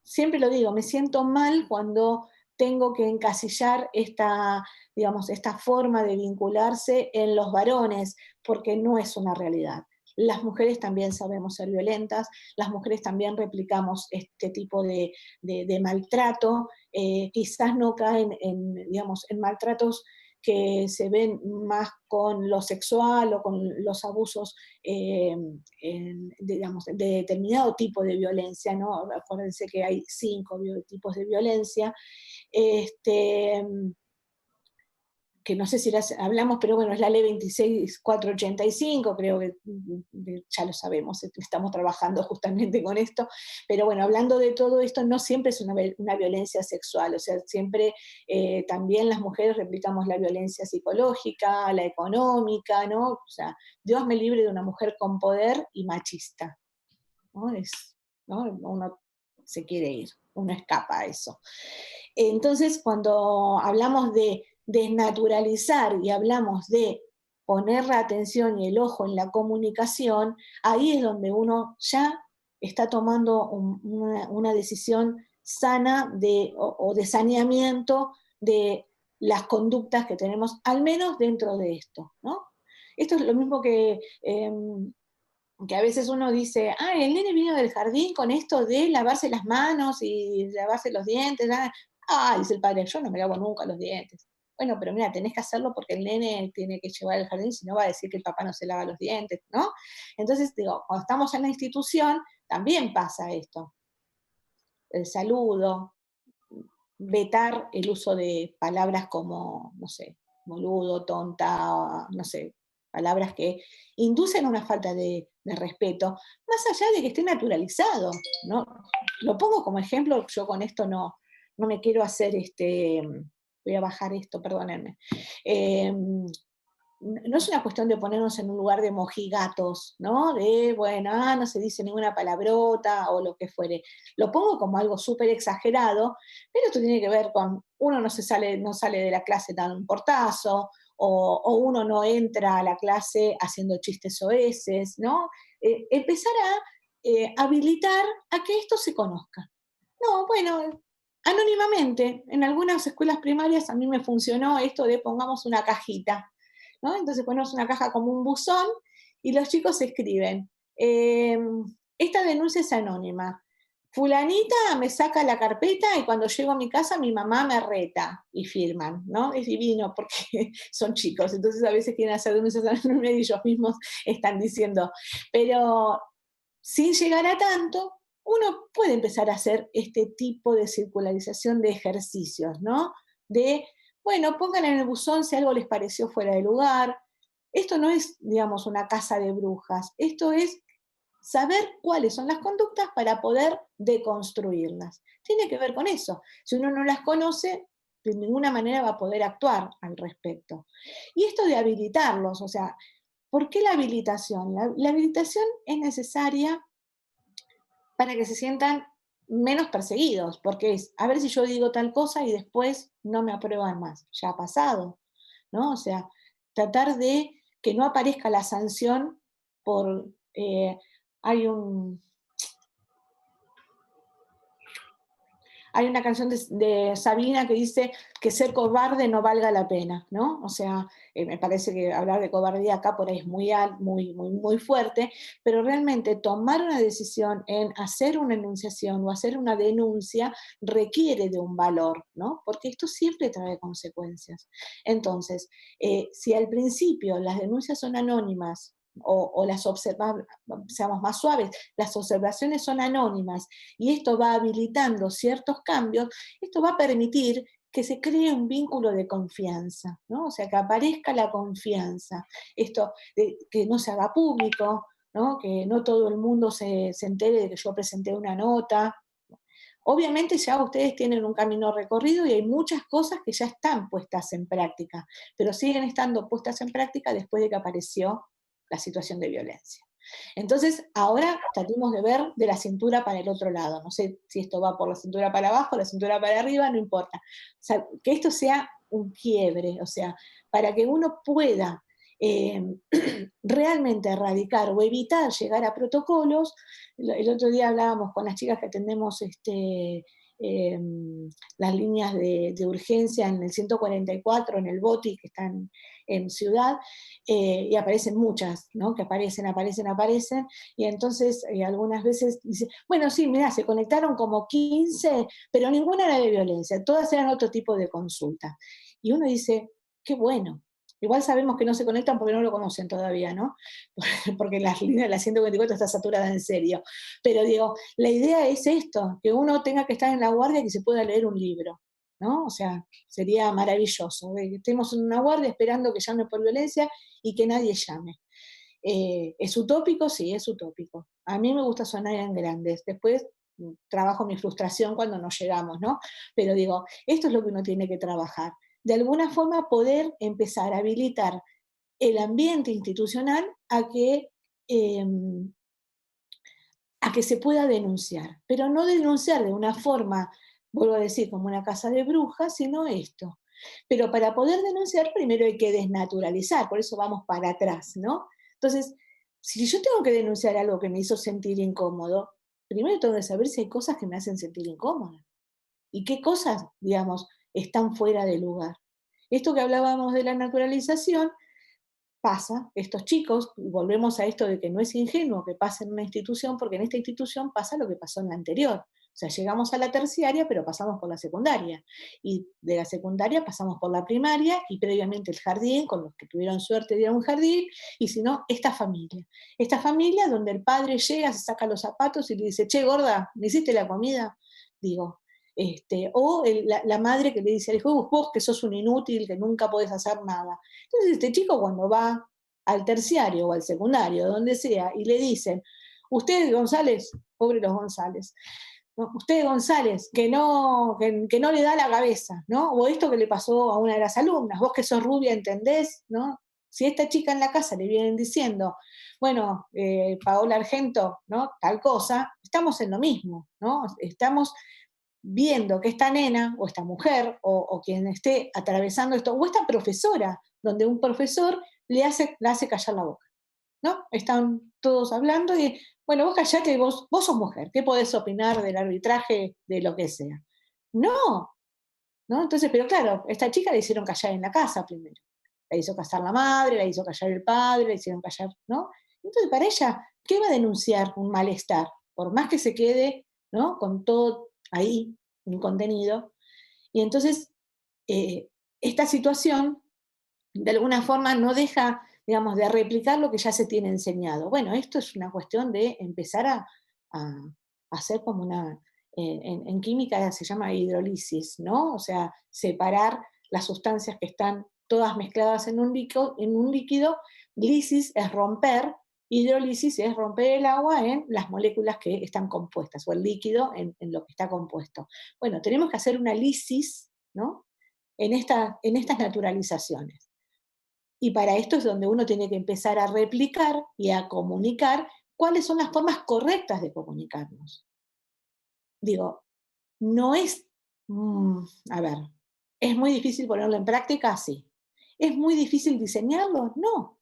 Siempre lo digo, me siento mal cuando tengo que encasillar digamos, esta forma de vincularse en los varones, porque no es una realidad. Las mujeres también sabemos ser violentas, las mujeres también replicamos este tipo de maltrato, quizás no caen digamos, en maltratos que se ven más con lo sexual o con los abusos, digamos, de determinado tipo de violencia, ¿no? Acuérdense que hay 5 tipos de violencia, que no sé si las hablamos, pero bueno, es la ley 26.485, creo que ya lo sabemos, estamos trabajando justamente con esto, pero bueno, hablando de todo esto, no siempre es una violencia sexual, o sea, siempre también las mujeres replicamos la violencia psicológica, la económica, ¿no? O sea, Dios me libre de una mujer con poder y machista, ¿no? ¿no? Uno se quiere ir, uno escapa a eso. Entonces, cuando hablamos de desnaturalizar y hablamos de poner la atención y el ojo en la comunicación, ahí es donde uno ya está tomando una decisión sana o de saneamiento de las conductas que tenemos, al menos dentro de esto, ¿no? Esto es lo mismo que a veces uno dice, el nene vino del jardín con esto de lavarse las manos y lavarse los dientes. Dice el padre, yo no me lavo nunca los dientes. Bueno, pero mira, tenés que hacerlo porque el nene tiene que llevar al jardín, si no va a decir que el papá no se lava los dientes, ¿no? Entonces, digo, cuando estamos en la institución, también pasa esto. El saludo, vetar el uso de palabras como, no sé, boludo, tonta, no sé, palabras que inducen una falta de respeto, más allá de que esté naturalizado, ¿no? Lo pongo como ejemplo, yo con esto no me quiero hacer voy a bajar esto, perdónenme. No es una cuestión de ponernos en un lugar de mojigatos, ¿no? De, bueno, no se dice ninguna palabrota o lo que fuere. Lo pongo como algo súper exagerado, pero esto tiene que ver con, uno no sale de la clase dando un portazo, o uno no entra a la clase haciendo chistes soeces, ¿no? Empezar a habilitar a que esto se conozca. No, bueno, anónimamente. En algunas escuelas primarias a mí me funcionó esto de pongamos una cajita, ¿no? Entonces ponemos una caja como un buzón y los chicos escriben, esta denuncia es anónima. Fulanita me saca la carpeta y cuando llego a mi casa mi mamá me reta y firman, ¿no? Es divino porque son chicos, entonces a veces quieren hacer denuncias anónimas y ellos mismos están diciendo, pero sin llegar a tanto, uno puede empezar a hacer este tipo de circularización de ejercicios, ¿no? De, bueno, pongan en el buzón si algo les pareció fuera de lugar. Esto no es, digamos, una casa de brujas, esto es saber cuáles son las conductas para poder deconstruirlas. Tiene que ver con eso. Si uno no las conoce, de ninguna manera va a poder actuar al respecto. Y esto de habilitarlos, o sea, ¿por qué la habilitación? La habilitación es necesaria para que se sientan menos perseguidos, porque es, a ver si yo digo tal cosa y después no me aprueban más. Ya ha pasado, ¿no? O sea, tratar de que no aparezca la sanción por... hay un, hay una canción de Sabina que dice que ser cobarde no valga la pena, ¿no? O sea, me parece que hablar de cobardía acá por ahí es muy fuerte, pero realmente tomar una decisión en hacer una enunciación o hacer una denuncia requiere de un valor, ¿no? Porque esto siempre trae consecuencias. Entonces, si al principio las denuncias son anónimas, o las seamos más suaves, las observaciones son anónimas y esto va habilitando ciertos cambios, esto va a permitir que se cree un vínculo de confianza, ¿no? O sea, que aparezca la confianza, esto que no se haga público, ¿no? Que no todo el mundo se entere de que yo presenté una nota. Obviamente ya ustedes tienen un camino recorrido y hay muchas cosas que ya están puestas en práctica, pero siguen estando puestas en práctica después de que apareció la situación de violencia. Entonces, ahora tratemos de ver de la cintura para el otro lado. No sé si esto va por la cintura para abajo, la cintura para arriba, no importa. O sea, que esto sea un quiebre, o sea, para que uno pueda realmente erradicar o evitar llegar a protocolos. El otro día hablábamos con las chicas que atendemos las líneas de urgencia en el 144, en el BOTI, que están en Ciudad, y aparecen muchas, ¿no? Que aparecen, y entonces algunas veces dicen, bueno, sí, mirá, se conectaron como 15, pero ninguna era de violencia, todas eran otro tipo de consulta. Y uno dice, qué bueno. Igual sabemos que no se conectan porque no lo conocen todavía, ¿no? Porque la línea de la 124 está saturada en serio. Pero digo, la idea es esto, que uno tenga que estar en la guardia y que se pueda leer un libro, ¿no? O sea, sería maravilloso, que estemos en una guardia esperando que llame por violencia y que nadie llame. ¿Es utópico? Sí, es utópico. A mí me gusta sonar en grandes. Después trabajo mi frustración cuando no llegamos, ¿no? Pero digo, esto es lo que uno tiene que trabajar. De alguna forma poder empezar a habilitar el ambiente institucional eh, a que se pueda denunciar, pero no denunciar de una forma, vuelvo a decir, como una casa de brujas, sino esto. Pero para poder denunciar, primero hay que desnaturalizar, por eso vamos para atrás, ¿no? Entonces, si yo tengo que denunciar algo que me hizo sentir incómodo, primero tengo que saber si hay cosas que me hacen sentir incómoda. Y qué cosas, digamos, están fuera de lugar. Esto que hablábamos de la naturalización, pasa, estos chicos, volvemos a esto de que no es ingenuo que pase en una institución, porque en esta institución pasa lo que pasó en la anterior. O sea, llegamos a la terciaria, pero pasamos por la secundaria. Y de la secundaria pasamos por la primaria y previamente el jardín, con los que tuvieron suerte de ir a un jardín, y si no, esta familia. Esta familia donde el padre llega, se saca los zapatos y le dice, che, gorda, ¿me hiciste la comida? Digo, o la madre que le dice al hijo, vos que sos un inútil, que nunca podés hacer nada. Entonces este chico cuando va al terciario o al secundario, donde sea, y le dicen, usted González, pobre los González, ¿no? Usted González, que no le da la cabeza, ¿no? O esto que le pasó a una de las alumnas, vos que sos rubia, ¿entendés? ¿No? Si a esta chica en la casa le vienen diciendo, bueno, Paola Argento, ¿no? Tal cosa, estamos en lo mismo, ¿no? Estamos viendo que esta nena o esta mujer o quien esté atravesando esto, o esta profesora, donde un profesor la hace callar la boca, ¿no? Están todos hablando y, bueno, vos callate, vos sos mujer, ¿qué podés opinar del arbitraje de lo que sea? No, ¿no? Entonces, pero claro, esta chica la hicieron callar en la casa primero. La hizo callar la madre, la hizo callar el padre, la hicieron callar, ¿no? Entonces, para ella, ¿qué va a denunciar? Un malestar. Por más que se quede, ¿no? Con todo ahí, un contenido. Y entonces, esta situación, de alguna forma, no deja, digamos, de replicar lo que ya se tiene enseñado. Bueno, esto es una cuestión de empezar a hacer como una, en química se llama hidrólisis, ¿no? O sea, separar las sustancias que están todas mezcladas en un líquido. Lisis es romper, hidrólisis es romper el agua en las moléculas que están compuestas, o el líquido en lo que está compuesto. Bueno, tenemos que hacer una lisis, ¿no? En estas naturalizaciones. Y para esto es donde uno tiene que empezar a replicar y a comunicar cuáles son las formas correctas de comunicarnos. Digo, no es, a ver, ¿es muy difícil ponerlo en práctica? Sí. ¿Es muy difícil diseñarlo? No.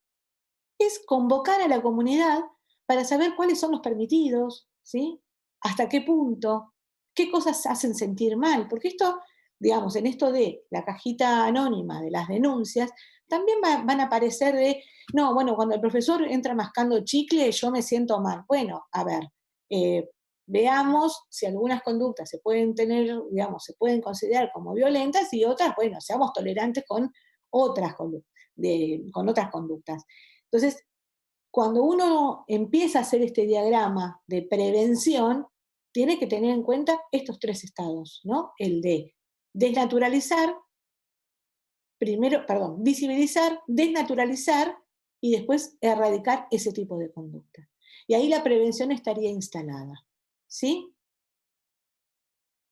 Es convocar a la comunidad para saber cuáles son los permitidos, ¿sí? Hasta qué punto, qué cosas hacen sentir mal, porque esto, digamos, en esto de la cajita anónima de las denuncias, también van a aparecer de, no, bueno, cuando el profesor entra mascando chicle, yo me siento mal. Bueno, a ver, veamos si algunas conductas se pueden tener, digamos, se pueden considerar como violentas y otras, bueno, seamos tolerantes con otras conductas. Entonces, cuando uno empieza a hacer este diagrama de prevención, tiene que tener en cuenta estos tres estados, ¿no? El de desnaturalizar, visibilizar, desnaturalizar y después erradicar ese tipo de conducta. Y ahí la prevención estaría instalada, ¿sí?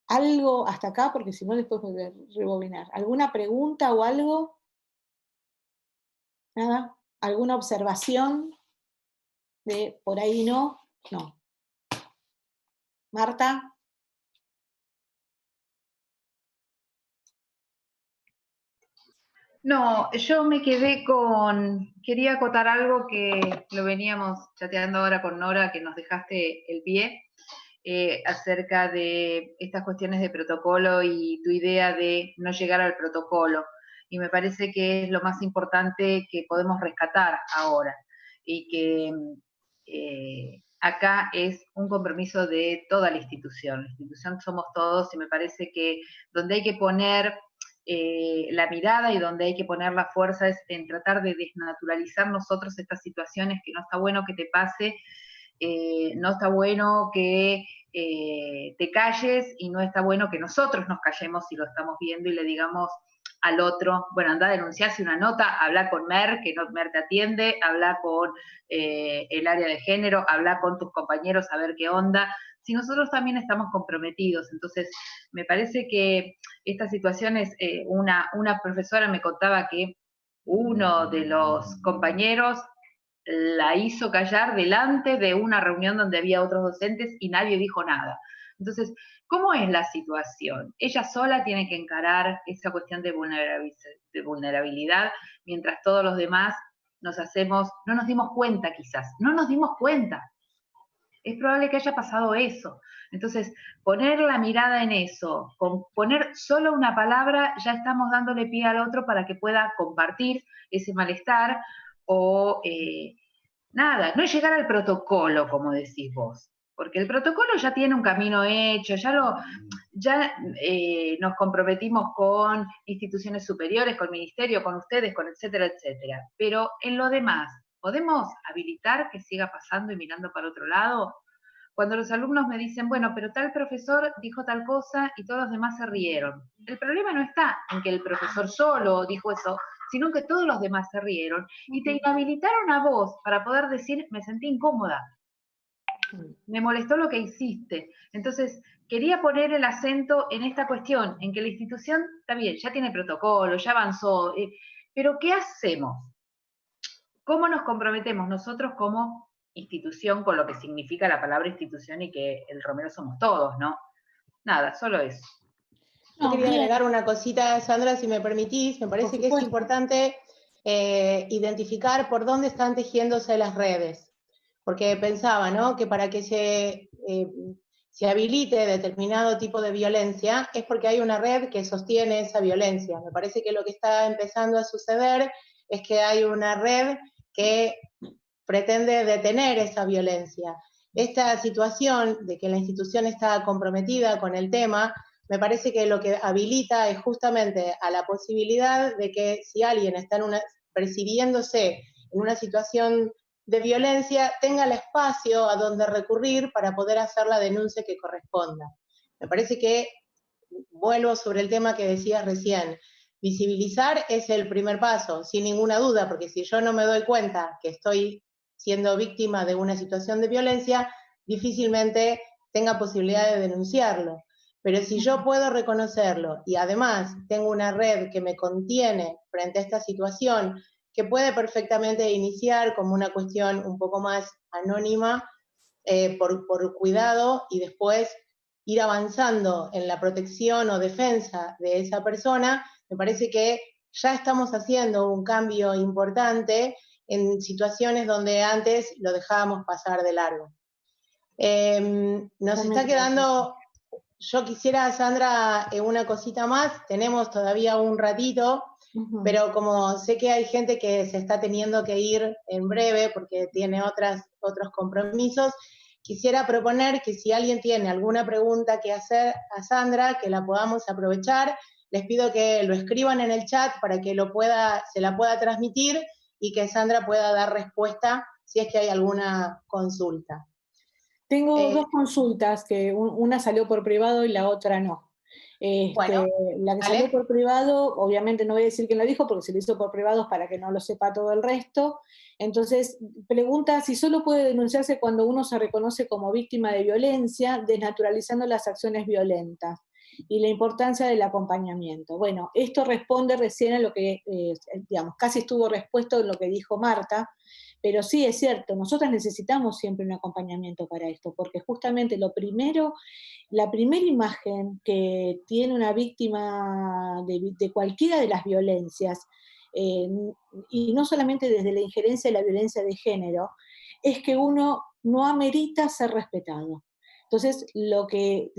Algo hasta acá, porque si no después voy a rebobinar. ¿Alguna pregunta o algo? ¿Nada? ¿Alguna observación? De por ahí no. Marta. No, yo me quedé quería acotar algo que lo veníamos chateando ahora con Nora, que nos dejaste el pie, acerca de estas cuestiones de protocolo y tu idea de no llegar al protocolo. Y me parece que es lo más importante que podemos rescatar ahora. Y que acá es un compromiso de toda la institución. La institución somos todos y me parece que donde hay que poner la mirada y donde hay que poner la fuerza es en tratar de desnaturalizar nosotros estas situaciones, que no está bueno que te pase, no está bueno que te calles y no está bueno que nosotros nos callemos si lo estamos viendo y le digamos al otro, bueno, anda a denunciarse una nota, habla con Mer, que no, Mer te atiende, habla con el área de género, habla con tus compañeros a ver qué onda, si nosotros también estamos comprometidos. Entonces, me parece que estas situaciones, una profesora me contaba que uno de los compañeros la hizo callar delante de una reunión donde había otros docentes y nadie dijo nada. Entonces, ¿cómo es la situación? Ella sola tiene que encarar esa cuestión de vulnerabilidad, mientras todos los demás no nos dimos cuenta quizás, no nos dimos cuenta. Es probable que haya pasado eso. Entonces, poner la mirada en eso, con poner solo una palabra, ya estamos dándole pie al otro para que pueda compartir ese malestar o nada, no llegar al protocolo, como decís vos, porque el protocolo ya tiene un camino hecho, ya nos comprometimos con instituciones superiores, con el ministerio, con ustedes, con etcétera, etcétera. Pero en lo demás, ¿podemos habilitar que siga pasando y mirando para otro lado? Cuando los alumnos me dicen, bueno, pero tal profesor dijo tal cosa y todos los demás se rieron. El problema no está en que el profesor solo dijo eso, sino que todos los demás se rieron y te inhabilitaron a vos para poder decir, me sentí incómoda, me molestó lo que hiciste. Entonces, quería poner el acento en esta cuestión, en que la institución, está bien, ya tiene protocolo, ya avanzó, pero ¿qué hacemos? ¿Cómo nos comprometemos nosotros como institución con lo que significa la palabra institución y que el Romero somos todos, ¿no? Nada, solo eso. Yo quería agregar una cosita, Sandra, si me permitís. Me parece que es importante identificar por dónde están tejiéndose las redes. Porque pensaba, ¿no? Que para que se habilite determinado tipo de violencia, es porque hay una red que sostiene esa violencia. Me parece que lo que está empezando a suceder es que hay una red que pretende detener esa violencia. Esta situación de que la institución está comprometida con el tema, me parece que lo que habilita es justamente a la posibilidad de que si alguien está percibiéndose en una situación de violencia, tenga el espacio a donde recurrir para poder hacer la denuncia que corresponda. Me parece que, vuelvo sobre el tema que decías recién, visibilizar es el primer paso, sin ninguna duda, porque si yo no me doy cuenta que estoy siendo víctima de una situación de violencia, difícilmente tenga posibilidad de denunciarlo. Pero si yo puedo reconocerlo y además tengo una red que me contiene frente a esta situación, que puede perfectamente iniciar como una cuestión un poco más anónima, por cuidado, y después ir avanzando en la protección o defensa de esa persona, me parece que ya estamos haciendo un cambio importante en situaciones donde antes lo dejábamos pasar de largo. Nos está quedando, yo quisiera, Sandra, una cosita más, tenemos todavía un ratito, pero como sé que hay gente que se está teniendo que ir en breve porque tiene otros compromisos, quisiera proponer que si alguien tiene alguna pregunta que hacer a Sandra, que la podamos aprovechar. Les pido que lo escriban en el chat para que se la pueda transmitir y que Sandra pueda dar respuesta si es que hay alguna consulta. Tengo dos consultas, que una salió por privado y la otra no. Bueno, la que salió por privado, obviamente no voy a decir quién lo dijo, porque se lo hizo por privado es para que no lo sepa todo el resto. Entonces, pregunta si solo puede denunciarse cuando uno se reconoce como víctima de violencia, desnaturalizando las acciones violentas, y la importancia del acompañamiento. Bueno, esto responde recién a lo que, digamos, casi estuvo respuesto en lo que dijo Marta, pero sí es cierto, nosotros necesitamos siempre un acompañamiento para esto, porque justamente la primera imagen que tiene una víctima de cualquiera de las violencias, y no solamente desde la injerencia de la violencia de género, es que uno no amerita ser respetado. Entonces, lo que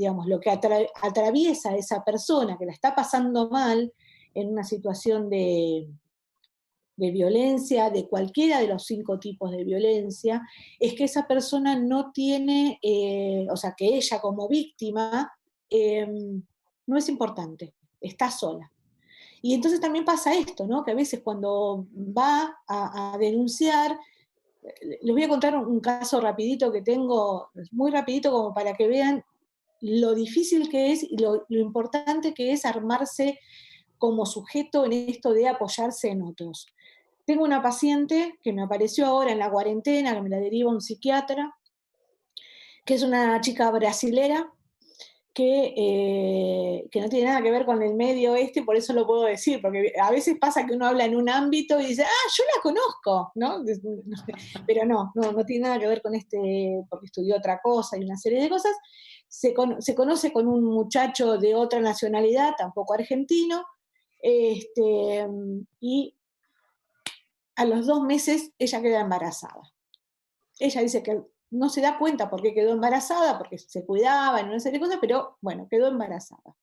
atraviesa a esa persona que la está pasando mal en una situación de violencia, de cualquiera de los 5 tipos de violencia, es que esa persona no tiene, o sea, que ella como víctima no es importante, está sola. Y entonces también pasa esto, ¿no? Que a veces cuando va a denunciar, les voy a contar un caso rapidito que tengo, muy rapidito como para que vean lo difícil que es y lo importante que es armarse como sujeto en esto de apoyarse en otros. Tengo una paciente que me apareció ahora en la cuarentena, que me la deriva un psiquiatra, que es una chica brasilera, que no tiene nada que ver con el medio por eso lo puedo decir, porque a veces pasa que uno habla en un ámbito y dice, yo la conozco, ¿no? Pero no tiene nada que ver con porque estudió otra cosa y una serie de cosas. Se conoce con un muchacho de otra nacionalidad, tampoco argentino, y a los 2 meses ella queda embarazada. Ella dice que no se da cuenta por qué quedó embarazada, porque se cuidaba en una serie de cosas, pero bueno, quedó embarazada.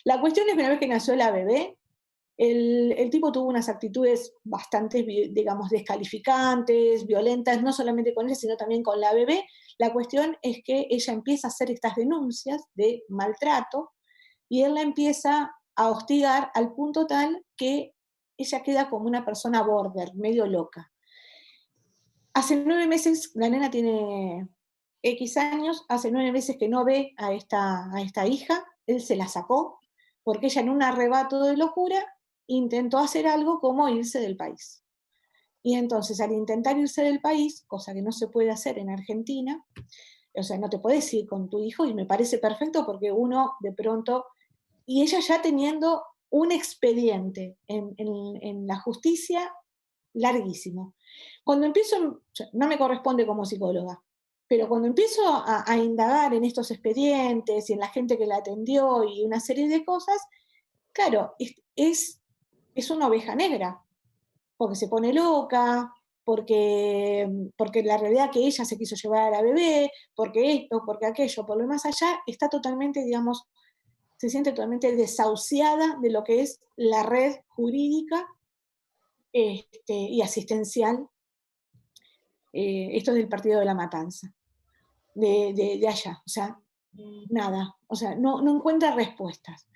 La cuestión es que una vez que nació la bebé, el tipo tuvo unas actitudes bastante, digamos, descalificantes, violentas, no solamente con ella, sino también con la bebé. La cuestión es que ella empieza a hacer estas denuncias de maltrato y él la empieza a hostigar al punto tal que ella queda como una persona border, medio loca. Hace 9 meses, la nena tiene X años, hace 9 meses que no ve a esta hija, él se la sacó, porque ella en un arrebato de locura intentó hacer algo como irse del país. Y entonces al intentar irse del país, cosa que no se puede hacer en Argentina, o sea, no te puedes ir con tu hijo, y me parece perfecto porque uno de pronto, y ella ya teniendo un expediente en la justicia larguísimo. Cuando empiezo, no me corresponde como psicóloga, pero cuando empiezo a indagar en estos expedientes y en la gente que la atendió y una serie de cosas, claro, es una oveja negra, porque se pone loca, porque la realidad que ella se quiso llevar a la bebé, porque esto, porque aquello, por lo más allá, está totalmente, digamos, se siente totalmente desahuciada de lo que es la red jurídica y asistencial, esto es del Partido de la Matanza, de allá, o sea, nada, o sea, no encuentra respuestas.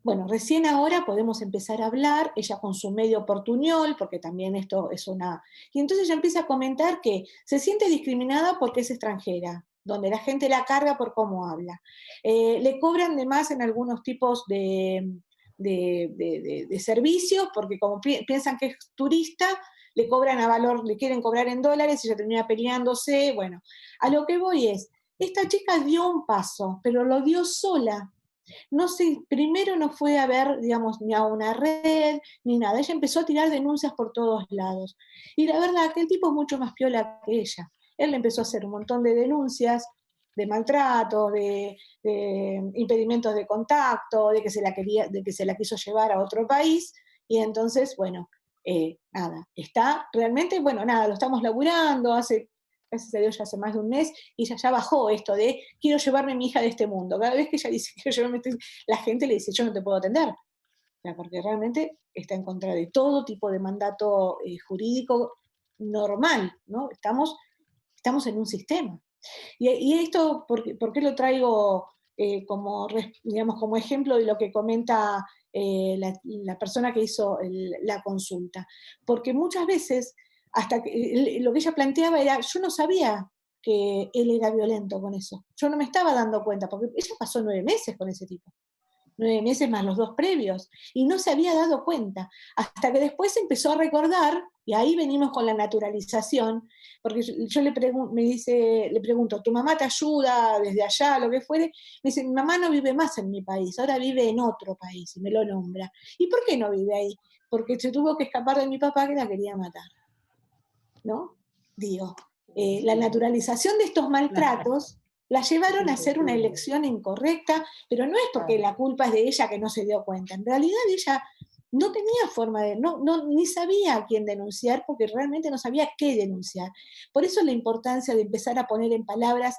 Bueno, recién ahora podemos empezar a hablar, ella con su medio portuñol, porque también esto es una... Y entonces ella empieza a comentar que se siente discriminada porque es extranjera, donde la gente la carga por cómo habla. Le cobran de más en algunos tipos de servicios, porque como piensan que es turista, le cobran a valor, le quieren cobrar en dólares y ella termina peleándose. Bueno, a lo que voy es, esta chica dio un paso, pero lo dio sola. No sé, primero no fue a ver, digamos, ni a una red, ni nada. Ella empezó a tirar denuncias por todos lados. Y la verdad que el tipo es mucho más piola que ella. Él le empezó a hacer un montón de denuncias, de maltrato, de impedimentos de contacto, de que se la quiso llevar a otro país. Y entonces, bueno, nada, está realmente, bueno, nada, lo estamos laburando, gracias a Dios ya hace más de un mes, y ya bajó esto de quiero llevarme a mi hija de este mundo. Cada vez que ella dice quiero llevarme la gente le dice yo no te puedo atender. O sea, porque realmente está en contra de todo tipo de mandato jurídico normal, ¿no? Estamos en un sistema. Y esto, ¿por qué lo traigo digamos, como ejemplo de lo que comenta la persona que hizo la consulta? Porque muchas veces hasta que lo que ella planteaba era, yo no sabía que él era violento con eso, yo no me estaba dando cuenta, porque ella pasó 9 meses con ese tipo, 9 meses más los 2 previos, y no se había dado cuenta, hasta que después empezó a recordar, y ahí venimos con la naturalización, porque yo le pregunto, ¿tu mamá te ayuda desde allá, lo que fuere? Me dice, mi mamá no vive más en mi país, ahora vive en otro país, y me lo nombra. ¿Y por qué no vive ahí? Porque se tuvo que escapar de mi papá que la quería matar. ¿No? Digo, la naturalización de estos maltratos la llevaron a hacer una elección incorrecta, pero no es porque la culpa es de ella que no se dio cuenta. En realidad ella no tenía forma de, ni sabía a quién denunciar porque realmente no sabía qué denunciar. Por eso la importancia de empezar a poner en palabras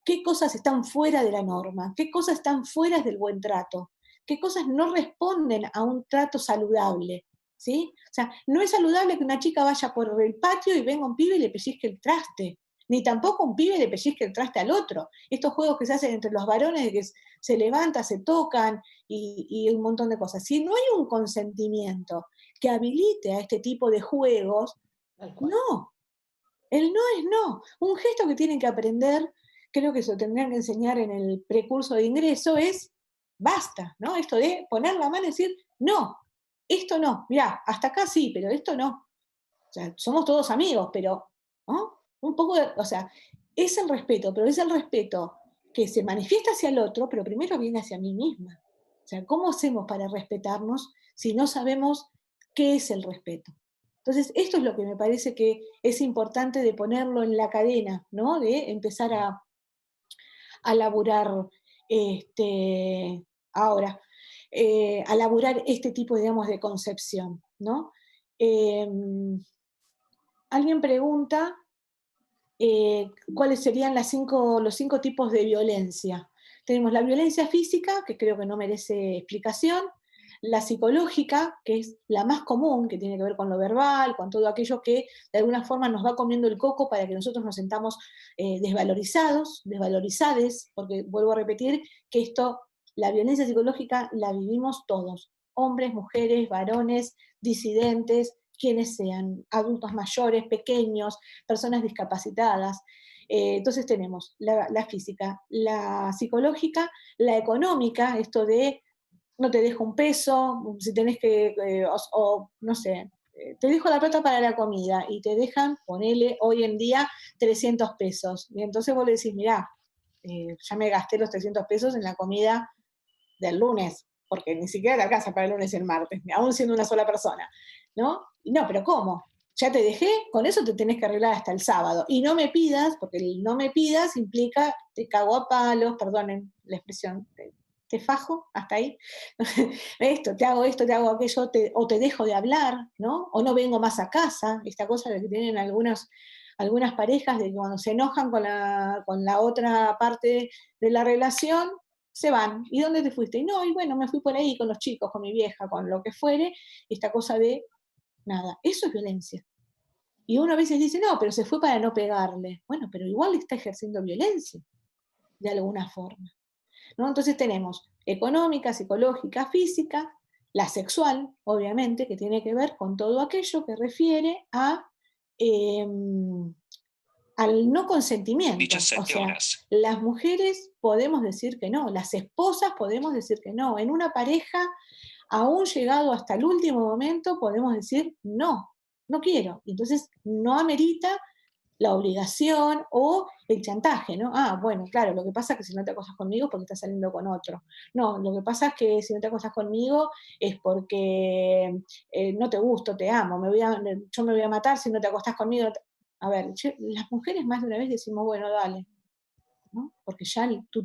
qué cosas están fuera de la norma, qué cosas están fuera del buen trato, qué cosas no responden a un trato saludable. ¿Sí? O sea, no es saludable que una chica vaya por el patio y venga un pibe y le pellizque el traste, ni tampoco un pibe le pellizque el traste al otro. Estos juegos que se hacen entre los varones, de que se levanta, se tocan y un montón de cosas. Si no hay un consentimiento que habilite a este tipo de juegos, no. El no es no. Un gesto que tienen que aprender, creo que eso tendrían que enseñar en el precurso de ingreso, es basta, ¿no? Esto de poner la mano y decir no. Esto no, mirá, hasta acá sí, pero esto no. O sea, somos todos amigos, pero, ¿no? Un poco o sea, es el respeto, pero es el respeto que se manifiesta hacia el otro, pero primero viene hacia mí misma. O sea, ¿cómo hacemos para respetarnos si no sabemos qué es el respeto? Entonces, esto es lo que me parece que es importante de ponerlo en la cadena, ¿no? De empezar a laburar ahora. A laburar este tipo, digamos, de concepción, ¿no? Alguien pregunta cuáles serían los 5 tipos de violencia. Tenemos la violencia física, que creo que no merece explicación, la psicológica, que es la más común, que tiene que ver con lo verbal, con todo aquello que de alguna forma nos va comiendo el coco para que nosotros nos sentamos desvalorizados, porque vuelvo a repetir que la violencia psicológica la vivimos todos, hombres, mujeres, varones, disidentes, quienes sean, adultos mayores, pequeños, personas discapacitadas. Entonces tenemos la física, la psicológica, la económica, esto de no te dejo un peso, si tenés que, no sé, te dejo la plata para la comida y te dejan, ponele hoy en día 300 pesos. Y entonces vos le decís, mirá, ya me gasté los 300 pesos en la comida del lunes, porque ni siquiera te alcanza para el lunes y el martes, aún siendo una sola persona, ¿no? Y no, pero ¿cómo? Ya te dejé, con eso te tenés que arreglar hasta el sábado. Y no me pidas, porque el no me pidas implica te cago a palos, perdonen la expresión, te fajo, hasta ahí, esto, te hago aquello, o te dejo de hablar, ¿no? O no vengo más a casa, esta cosa de que tienen algunas parejas de que cuando se enojan con la otra parte de la relación, se van. ¿Y dónde te fuiste? Y no, y bueno, me fui por ahí con los chicos, con mi vieja, con lo que fuere, esta cosa de nada. Eso es violencia. Y uno a veces dice, no, pero se fue para no pegarle. Bueno, pero igual está ejerciendo violencia, de alguna forma, ¿no? Entonces tenemos económica, psicológica, física, la sexual, obviamente, que tiene que ver con todo aquello que refiere al no consentimiento. O sea, las mujeres podemos decir que no, las esposas podemos decir que no. En una pareja, aún llegado hasta el último momento, podemos decir no, no quiero. Entonces no amerita la obligación o el chantaje, ¿no? Ah, bueno, claro, lo que pasa es que si no te acostas conmigo es porque estás saliendo con otro. No, lo que pasa es que si no te acostas conmigo es porque no te gusto, te amo, yo me voy a matar si no te acostas conmigo. A ver, las mujeres más de una vez decimos, bueno, dale, ¿no? Porque ya el tú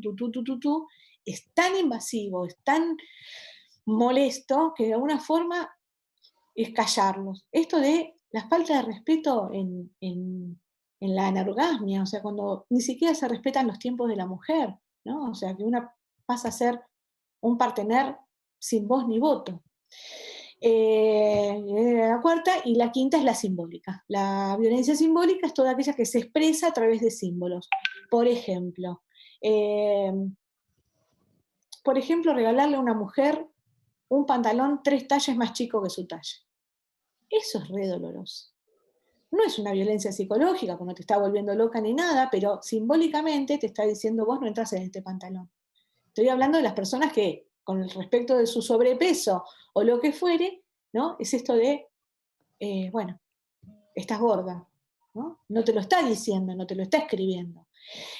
es tan invasivo, es tan molesto que de alguna forma es callarlos. Esto de la falta de respeto en la anorgasmia, o sea, cuando ni siquiera se respetan los tiempos de la mujer, ¿no? O sea, que una pasa a ser un partener sin voz ni voto. La cuarta y la quinta es la simbólica. La violencia simbólica es toda aquella que se expresa a través de símbolos. Por ejemplo, regalarle a una mujer un pantalón 3 tallas más chico que su talla. Eso es re doloroso. No es una violencia psicológica, porque no te está volviendo loca ni nada, pero simbólicamente te está diciendo, vos no entras en este pantalón. Estoy hablando de las personas que, con el respecto de su sobrepeso o lo que fuere, ¿no? Es esto de, bueno, estás gorda, ¿no? No te lo está diciendo, no te lo está escribiendo.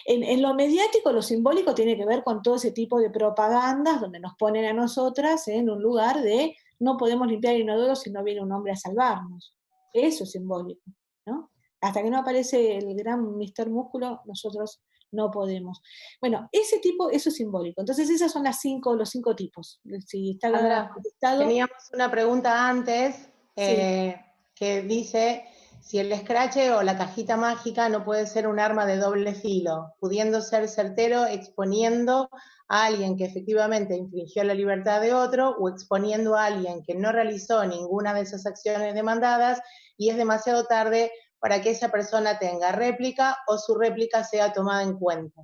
En lo mediático, lo simbólico tiene que ver con todo ese tipo de propagandas donde nos ponen a nosotras en un lugar de no podemos limpiar el inodoro si no viene un hombre a salvarnos. Eso es simbólico, ¿no? Hasta que no aparece el gran Mr. Músculo, nosotros no podemos. Bueno, eso es simbólico. Entonces esas son los 5 tipos. Si está Sandra, contestado. teníamos una pregunta antes Sí. que dice si el scratch o la cajita mágica no puede ser un arma de doble filo, pudiendo ser certero exponiendo a alguien que efectivamente infringió la libertad de otro o exponiendo a alguien que no realizó ninguna de esas acciones demandadas y es demasiado tarde para que esa persona tenga réplica o su réplica sea tomada en cuenta.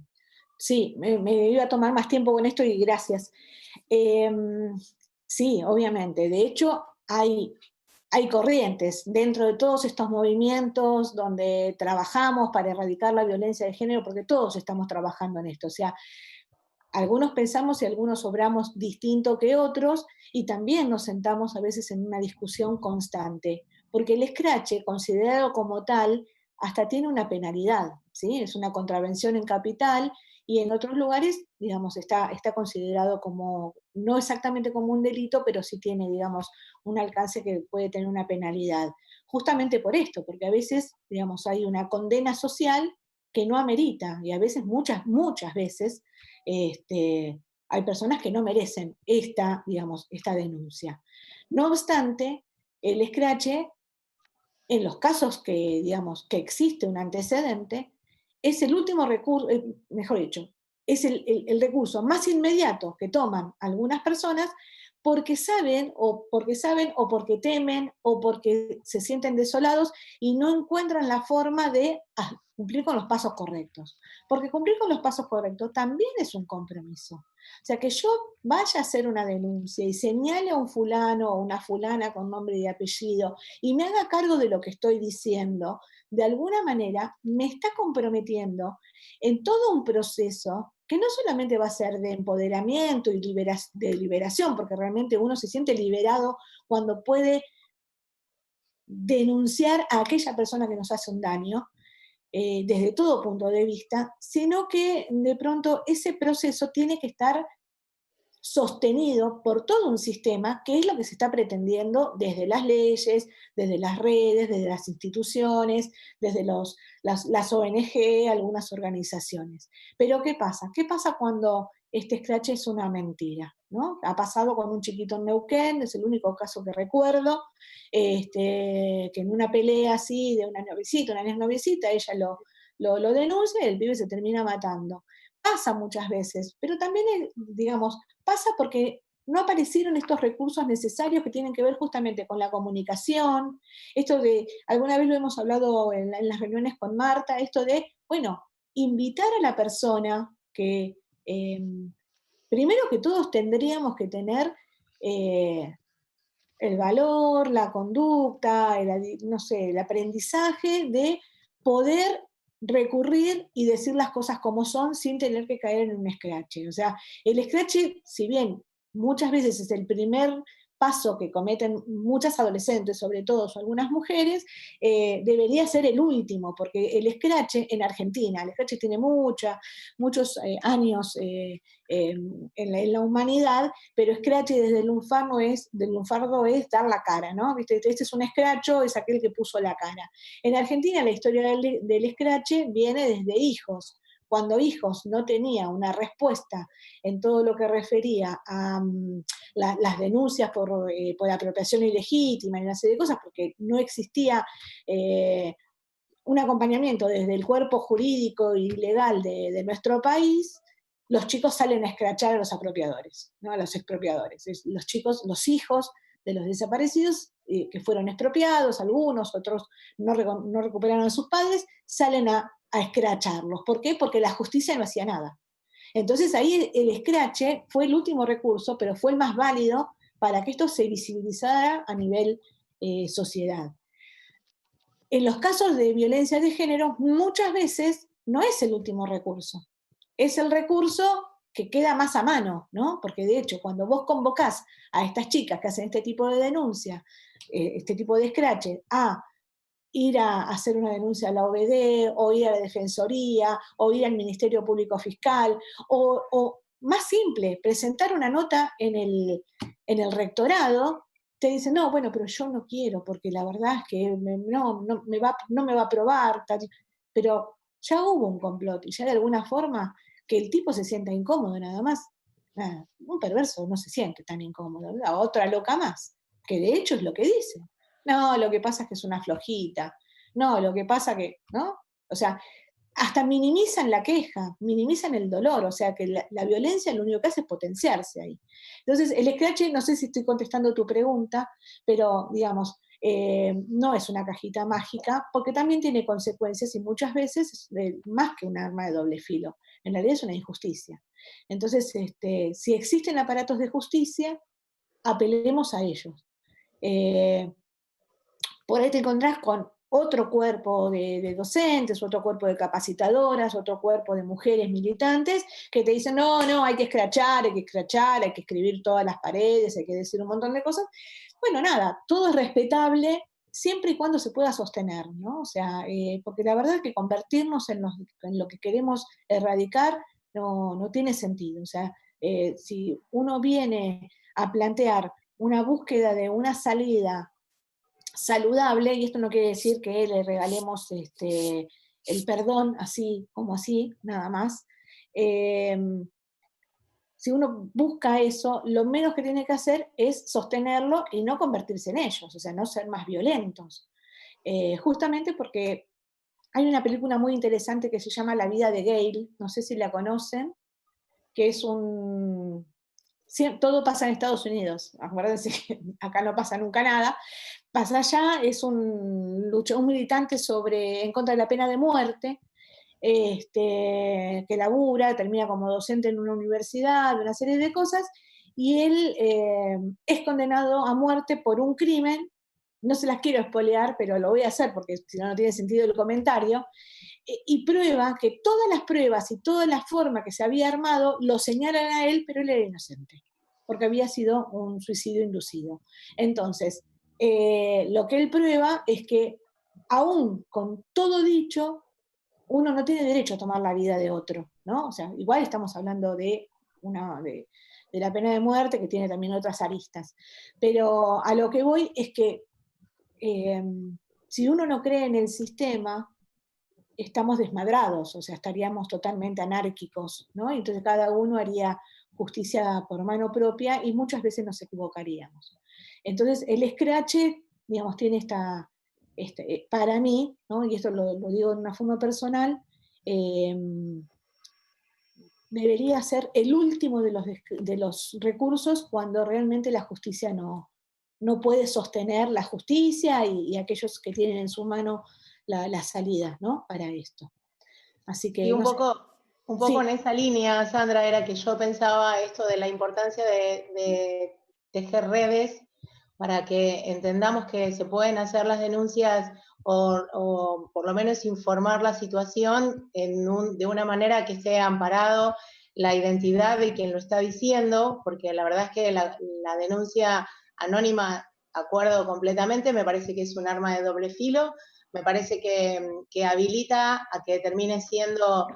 Sí, me iba a tomar más tiempo con esto y gracias. Sí, obviamente. De hecho, hay corrientes dentro de todos estos movimientos donde trabajamos para erradicar la violencia de género, porque todos estamos trabajando en esto. O sea, algunos pensamos y algunos obramos distinto que otros y también nos sentamos a veces en una discusión constante, porque el escrache, considerado como tal, hasta tiene una penalidad, ¿sí? Es una contravención en capital y en otros lugares, digamos, está considerado como, no exactamente como un delito, pero sí tiene, digamos, un alcance que puede tener una penalidad. Justamente por esto, porque a veces, digamos, hay una condena social que no amerita, y a veces, muchas veces, hay personas que no merecen esta denuncia. No obstante, el escrache, en los casos que, digamos, que existe un antecedente, es el último recurso, mejor dicho, es el recurso más inmediato que toman algunas personas porque saben o porque temen o porque se sienten desolados y no encuentran la forma de cumplir con los pasos correctos. Porque cumplir con los pasos correctos también es un compromiso. O sea, que yo vaya a hacer una denuncia y señale a un fulano o una fulana con nombre y apellido y me haga cargo de lo que estoy diciendo, de alguna manera me está comprometiendo en todo un proceso que no solamente va a ser de empoderamiento y de liberación, porque realmente uno se siente liberado cuando puede denunciar a aquella persona que nos hace un daño, desde todo punto de vista, sino que de pronto ese proceso tiene que estar sostenido por todo un sistema, que es lo que se está pretendiendo desde las leyes, desde las redes, desde las instituciones, desde las ONG, algunas organizaciones. Pero ¿qué pasa? ¿Qué pasa cuando este escrache es una mentira, ¿no? Ha pasado con un chiquito en Neuquén, es el único caso que recuerdo, que en una pelea así de una noviecita, una noviecita, ella lo denuncia y el pibe se termina matando. Pasa muchas veces, pero también, digamos, pasa porque no aparecieron estos recursos necesarios que tienen que ver justamente con la comunicación, esto de, alguna vez lo hemos hablado en las reuniones con Marta, esto de, bueno, invitar a la persona que, primero que todos tendríamos que tener el valor, la conducta, no sé, el aprendizaje de poder recurrir y decir las cosas como son sin tener que caer en un escrache. O sea, el escrache, si bien muchas veces es el primer paso que cometen muchas adolescentes, sobre todo, o algunas mujeres, debería ser el último, porque el escrache en Argentina, el escrache tiene muchos años en la humanidad, pero escrache desde el lunfardo es dar la cara, ¿no? ¿Viste? Este es un escracho, es aquel que puso la cara. En Argentina la historia del escrache viene desde Hijos. Cuando Hijos no tenía una respuesta en todo lo que refería a las denuncias por apropiación ilegítima y una serie de cosas, porque no existía un acompañamiento desde el cuerpo jurídico y legal de nuestro país, los chicos salen a escrachar a los apropiadores, ¿no? A los expropiadores. Los chicos, los hijos de los desaparecidos, que fueron expropiados, algunos, otros no recuperaron a sus padres, salen a escracharlos. ¿Por qué? Porque la justicia no hacía nada. Entonces ahí el escrache fue el último recurso, pero fue el más válido para que esto se visibilizara a nivel sociedad. En los casos de violencia de género, muchas veces no es el último recurso, es el recurso que queda más a mano, ¿no? Porque de hecho, cuando vos convocás a estas chicas que hacen este tipo de denuncia, este tipo de escrache, a ir a hacer una denuncia a la OBD, o ir a la Defensoría, o ir al Ministerio Público Fiscal, o más simple, presentar una nota en el rectorado, te dicen, no, bueno, pero yo no quiero, porque la verdad es que no me va a aprobar, pero ya hubo un complot, y ya de alguna forma que el tipo se sienta incómodo nada más. Un perverso no se siente tan incómodo, la otra loca más, que de hecho es lo que dice. No, lo que pasa es que es una flojita. No, lo que pasa que, ¿no? O sea, hasta minimizan la queja, minimizan el dolor, o sea que la violencia lo único que hace es potenciarse ahí. Entonces, el escrache, no sé si estoy contestando tu pregunta, pero digamos, no es una cajita mágica, porque también tiene consecuencias y muchas veces es más que un arma de doble filo, en realidad es una injusticia. Entonces, si existen aparatos de justicia, apelemos a ellos. Por ahí te encontrás con otro cuerpo de docentes, otro cuerpo de capacitadoras, otro cuerpo de mujeres militantes que te dicen, no, hay que escrachar, hay que escribir todas las paredes, hay que decir un montón de cosas. Bueno, nada, todo es respetable siempre y cuando se pueda sostener, ¿no? O sea, porque la verdad es que convertirnos en lo que queremos erradicar no tiene sentido. O sea, si uno viene a plantear una búsqueda de una salida saludable, y esto no quiere decir que le regalemos el perdón así como así, nada más. Si uno busca eso, lo menos que tiene que hacer es sostenerlo y no convertirse en ellos, o sea, no ser más violentos. Justamente porque hay una película muy interesante que se llama La vida de Gail, no sé si la conocen, que es todo pasa en Estados Unidos, acuérdense que acá no pasa nunca nada, pasa allá, es un militante en contra de la pena de muerte, que labura, termina como docente en una universidad, una serie de cosas, y él es condenado a muerte por un crimen, no se las quiero espolear, pero lo voy a hacer porque si no tiene sentido el comentario, y prueba que todas las pruebas y toda la forma que se había armado lo señalan a él, pero él era inocente, porque había sido un suicidio inducido. Entonces, lo que él prueba es que aún con todo dicho, uno no tiene derecho a tomar la vida de otro, ¿no? O sea, igual estamos hablando de la pena de muerte, que tiene también otras aristas. Pero a lo que voy es que si uno no cree en el sistema, estamos desmadrados, o sea, estaríamos totalmente anárquicos, ¿no? Entonces cada uno haría justicia por mano propia y muchas veces nos equivocaríamos. Entonces el escrache, digamos, tiene para mí, ¿no? Y esto lo digo de una forma personal, debería ser el último de los recursos cuando realmente la justicia no puede sostener la justicia y aquellos que tienen en su mano la salida, ¿no? Para esto. Así que, Y un no sé. poco Sí, en esa línea, Sandra, era que yo pensaba esto de la importancia de tejer redes para que entendamos que se pueden hacer las denuncias o por lo menos informar la situación de una manera que sea amparado la identidad de quien lo está diciendo, porque la verdad es que la denuncia anónima, acuerdo completamente, me parece que es un arma de doble filo, me parece que habilita a que termine siendo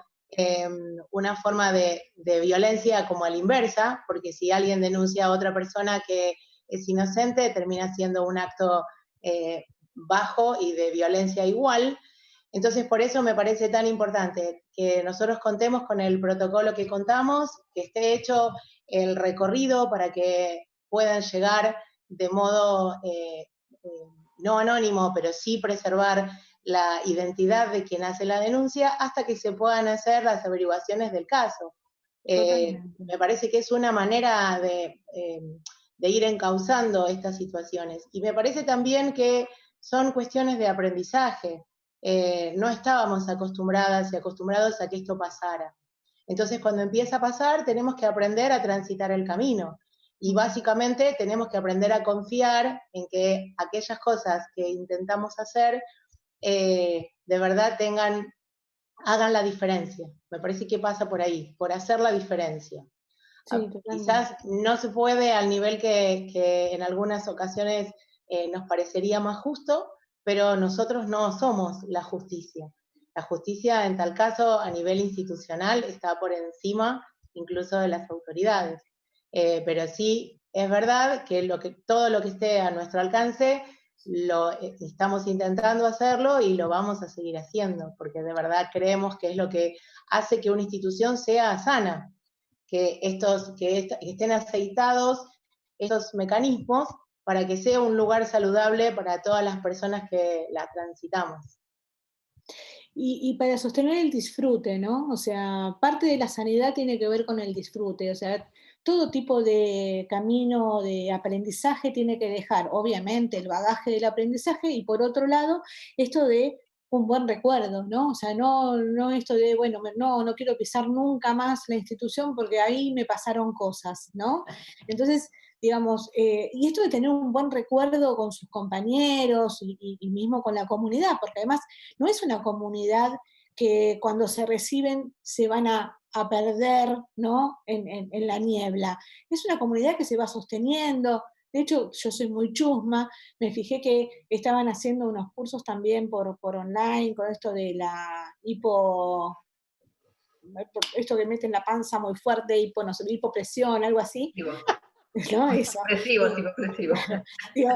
una forma de violencia como a la inversa, porque si alguien denuncia a otra persona que es inocente, termina siendo un acto bajo y de violencia igual. Entonces, por eso me parece tan importante que nosotros contemos con el protocolo que contamos, que esté hecho el recorrido para que puedan llegar de modo no anónimo, pero sí preservar la identidad de quien hace la denuncia hasta que se puedan hacer las averiguaciones del caso. Me parece que es una manera de ir encauzando estas situaciones. Y me parece también que son cuestiones de aprendizaje. No estábamos acostumbradas y acostumbrados a que esto pasara. Entonces, cuando empieza a pasar, tenemos que aprender a transitar el camino. Y básicamente tenemos que aprender a confiar en que aquellas cosas que intentamos hacer de verdad hagan la diferencia. Me parece que pasa por ahí, por hacer la diferencia. sí, Quizás no se puede al nivel que en algunas ocasiones nos parecería más justo, pero nosotros no somos la justicia. La justicia, en tal caso, a nivel institucional, está por encima incluso de las autoridades. Pero sí, es verdad que todo lo que esté a nuestro alcance, estamos intentando hacerlo y lo vamos a seguir haciendo, porque de verdad creemos que es lo que hace que una institución sea sana, que estén aceitados estos mecanismos para que sea un lugar saludable para todas las personas que la transitamos. Y para sostener el disfrute, ¿no? O sea, parte de la sanidad tiene que ver con el disfrute, o sea, todo tipo de camino de aprendizaje tiene que dejar, obviamente, el bagaje del aprendizaje y por otro lado, esto de un buen recuerdo, ¿no? O sea, no esto de, bueno, no quiero pisar nunca más la institución porque ahí me pasaron cosas, ¿no? Entonces, digamos, y esto de tener un buen recuerdo con sus compañeros y mismo con la comunidad, porque además no es una comunidad que cuando se reciben se van a perder, ¿no? En la niebla. Es una comunidad que se va sosteniendo. De hecho, yo soy muy chusma, me fijé que estaban haciendo unos cursos también por online con esto de la esto que meten la panza muy fuerte, no sé, hipopresión, algo así. ¿No? Eso. Hipopresivo. Digo,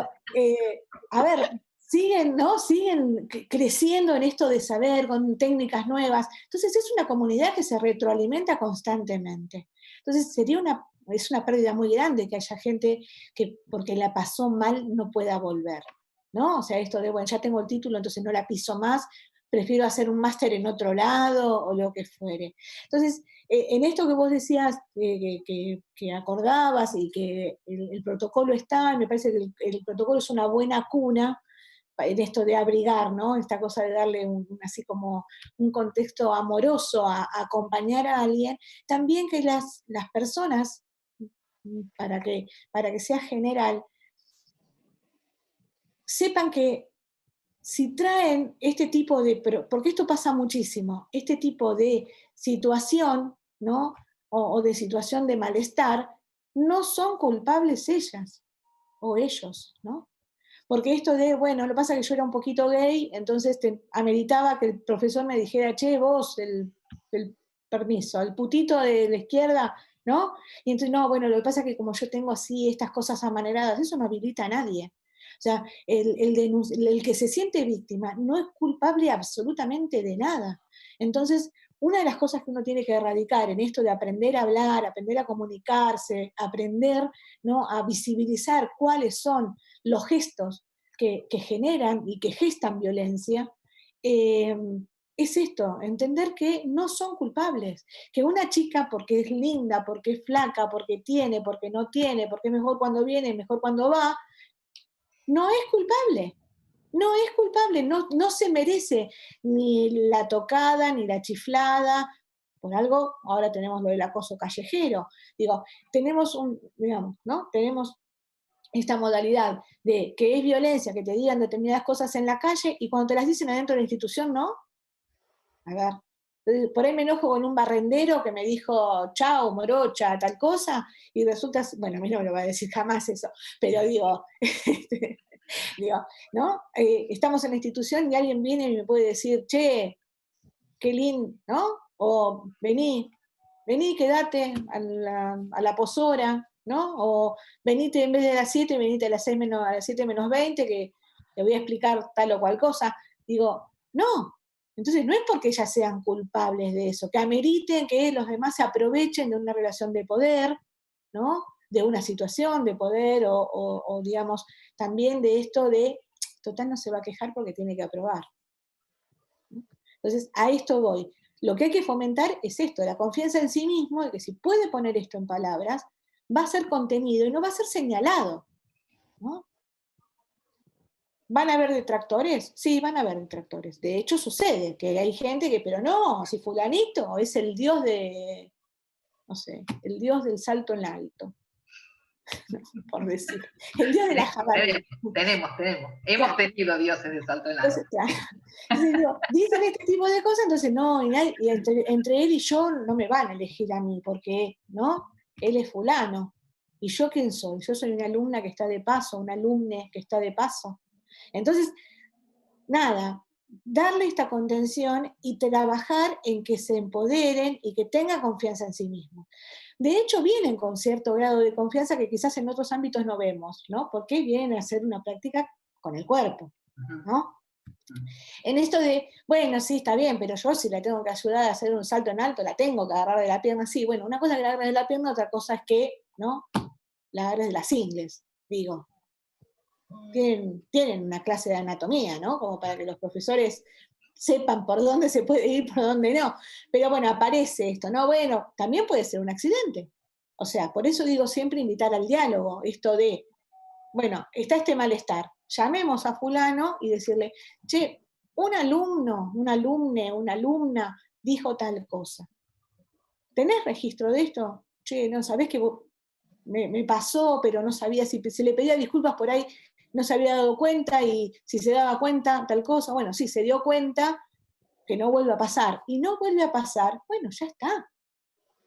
a ver, siguen, ¿no? Siguen creciendo en esto de saber con técnicas nuevas. Entonces es una comunidad que se retroalimenta constantemente. Entonces es una pérdida muy grande que haya gente que porque la pasó mal no pueda volver, ¿no? O sea, esto de, bueno, ya tengo el título, entonces no la piso más, prefiero hacer un máster en otro lado o lo que fuere. Entonces, en esto que vos decías, que acordabas y que el protocolo está, me parece que el protocolo es una buena cuna en esto de abrigar, ¿no? Esta cosa de darle así como un contexto amoroso a acompañar a alguien. También que las personas, para que sea general, sepan que si traen este tipo porque esto pasa muchísimo, este tipo de situación, ¿no? O de situación de malestar, no son culpables ellas o ellos, ¿no? Porque esto de, bueno, lo que pasa es que yo era un poquito gay, entonces ameritaba que el profesor me dijera, che, vos, el permiso, el putito de la izquierda, ¿no? Y entonces, no, bueno, lo que pasa es que como yo tengo así estas cosas amaneradas, eso no habilita a nadie. O sea, el que se siente víctima no es culpable absolutamente de nada. Entonces, una de las cosas que uno tiene que erradicar en esto de aprender a hablar, aprender a comunicarse, aprender, ¿no?, a visibilizar cuáles son los gestos que generan y que gestan violencia, es esto, entender que no son culpables, que una chica porque es linda, porque es flaca, porque tiene, porque no tiene, porque es mejor cuando viene, mejor cuando va, no es culpable. No es culpable, no se merece ni la tocada, ni la chiflada. Por algo, ahora tenemos lo del acoso callejero. Digo, tenemos digamos, ¿no? Tenemos esta modalidad de que es violencia, que te digan determinadas cosas en la calle y cuando te las dicen adentro de la institución, ¿no? A ver. Entonces, por ahí me enojo con un barrendero que me dijo, chao, morocha, tal cosa, y resulta, bueno, a mí no me lo va a decir jamás eso, pero digo, digo, ¿no? Estamos en la institución y alguien viene y me puede decir, che, qué lindo, ¿no? O vení, quedate a la posora, ¿no? O venite en vez de las 7, venite a las 6 menos, a las 7 menos 20, que te voy a explicar tal o cual cosa. Digo, no. Entonces no es porque ellas sean culpables de eso, que ameriten que los demás se aprovechen de una relación de poder, ¿no? De una situación de poder o digamos, también de esto de, total no se va a quejar porque tiene que aprobar. Entonces, a esto voy. Lo que hay que fomentar es esto, la confianza en sí mismo, de que si puede poner esto en palabras, va a ser contenido y no va a ser señalado, ¿no? ¿Van a haber detractores? Sí, van a haber detractores. De hecho, sucede que hay gente que, pero no, si fulanito es el dios de, no sé, el dios del salto en alto, por decir. El dios de la jabalina. Tenemos. Hemos tenido dioses de salto en alto. Entonces, claro. Entonces, digo, dicen este tipo de cosas, entonces no, y entre él y yo no me van a elegir a mí, porque, ¿no? Él es fulano. ¿Y yo quién soy? Yo soy una alumna que está de paso, una alumne que está de paso. Entonces, nada, darle esta contención y trabajar en que se empoderen y que tengan confianza en sí mismos. De hecho, vienen con cierto grado de confianza que quizás en otros ámbitos no vemos, ¿no? Porque vienen a hacer una práctica con el cuerpo, ¿no? En esto de, bueno, sí, está bien, pero yo si la tengo que ayudar a hacer un salto en alto, la tengo que agarrar de la pierna, sí, bueno, una cosa es que la agarres de la pierna, otra cosa es que, ¿no? La agarres de las ingles, digo. Tienen una clase de anatomía, ¿no? Como para que los profesores sepan por dónde se puede ir, por dónde no. Pero bueno, aparece esto, ¿no? Bueno, también puede ser un accidente. O sea, por eso digo siempre invitar al diálogo, esto de, bueno, está este malestar, llamemos a fulano y decirle, che, un alumno, un alumne, una alumna dijo tal cosa. ¿Tenés registro de esto? Che, no, sabés que me pasó, pero no sabía si se le pedía disculpas por ahí, no se había dado cuenta y si se daba cuenta tal cosa, bueno, sí, se dio cuenta que no vuelve a pasar. Y no vuelve a pasar, bueno, ya está,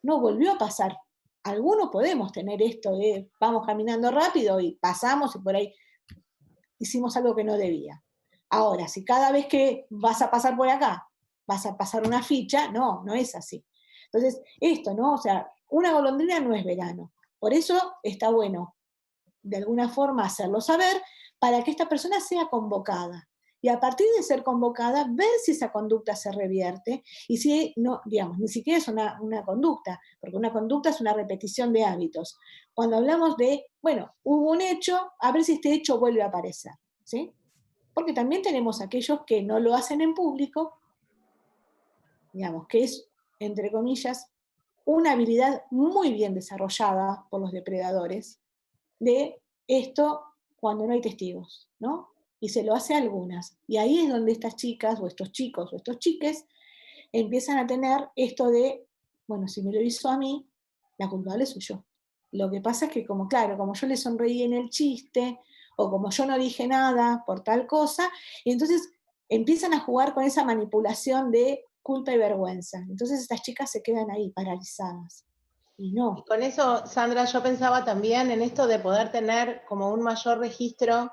no volvió a pasar. Algunos podemos tener esto de vamos caminando rápido y pasamos y por ahí hicimos algo que no debía. Ahora, si cada vez que vas a pasar por acá vas a pasar una ficha, no es así. Entonces, esto, ¿no? O sea, una golondrina no es verano. Por eso está bueno, de alguna forma, hacerlo saber para que esta persona sea convocada. Y a partir de ser convocada, ver si esa conducta se revierte y si, no, digamos, ni siquiera es una conducta, porque una conducta es una repetición de hábitos. Cuando hablamos de, bueno, hubo un hecho, a ver si este hecho vuelve a aparecer, ¿sí? Porque también tenemos aquellos que no lo hacen en público, digamos, que es, entre comillas, una habilidad muy bien desarrollada por los depredadores de esto cuando no hay testigos, ¿no? Y se lo hace a algunas. Y ahí es donde estas chicas, o estos chicos, o estos chiques, empiezan a tener esto de, bueno, si me lo hizo a mí, la culpable soy yo. Lo que pasa es que como, claro, como yo le sonreí en el chiste, o como yo no dije nada por tal cosa, y entonces empiezan a jugar con esa manipulación de culpa y vergüenza. Entonces estas chicas se quedan ahí paralizadas. Y no. Y con eso, Sandra, yo pensaba también en esto de poder tener como un mayor registro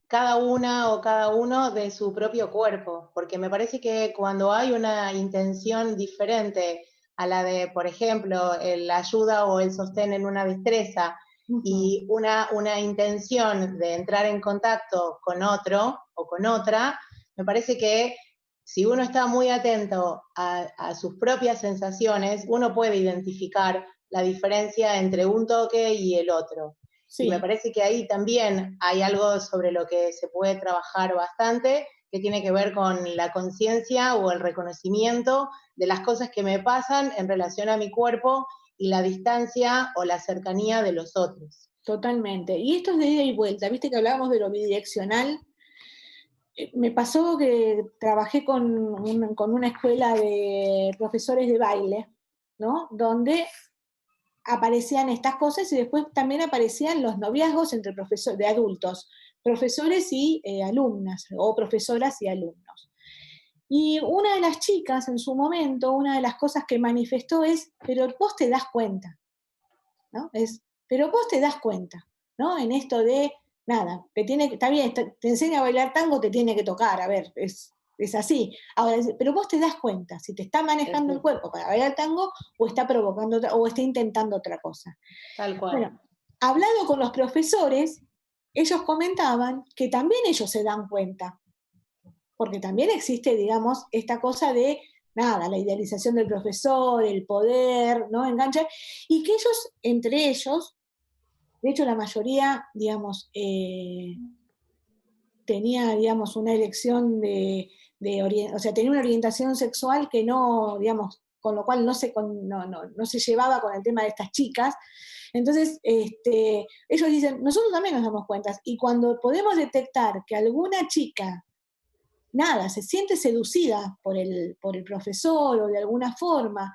cada una o cada uno de su propio cuerpo, porque me parece que cuando hay una intención diferente a la de, por ejemplo, la ayuda o el sostén en una destreza, y una intención de entrar en contacto con otro o con otra, me parece que si uno está muy atento a sus propias sensaciones, uno puede identificar la diferencia entre un toque y el otro. Sí. Y me parece que ahí también hay algo sobre lo que se puede trabajar bastante, que tiene que ver con la conciencia o el reconocimiento de las cosas que me pasan en relación a mi cuerpo y la distancia o la cercanía de los otros. Totalmente. Y esto es de ida y vuelta. Viste que hablábamos de lo bidireccional. Me pasó que trabajé con una escuela de profesores de baile, ¿no? Donde aparecían estas cosas y después también aparecían los noviazgos entre profesores de adultos, profesores y alumnas, o profesoras y alumnos. Y una de las chicas en su momento, una de las cosas que manifestó es, pero vos te das cuenta, ¿no? Pero vos te das cuenta, ¿no? En esto de, nada, está bien, te enseña a bailar tango, te tiene que tocar, a ver, es así. Ahora, pero vos te das cuenta si te está manejando el cuerpo para bailar tango o está provocando o está intentando otra cosa. Tal cual. Bueno, hablando con los profesores, ellos comentaban que también ellos se dan cuenta, porque también existe, digamos, esta cosa de, nada, la idealización del profesor, el poder, ¿no? Enganchar, y que ellos, entre ellos, de hecho la mayoría, digamos, tenía, digamos, una elección o sea, tenía una orientación sexual que no, digamos, con lo cual no se llevaba con el tema de estas chicas. Entonces, ellos dicen, nosotros también nos damos cuenta, y cuando podemos detectar que alguna chica, nada, se siente seducida por el profesor o de alguna forma,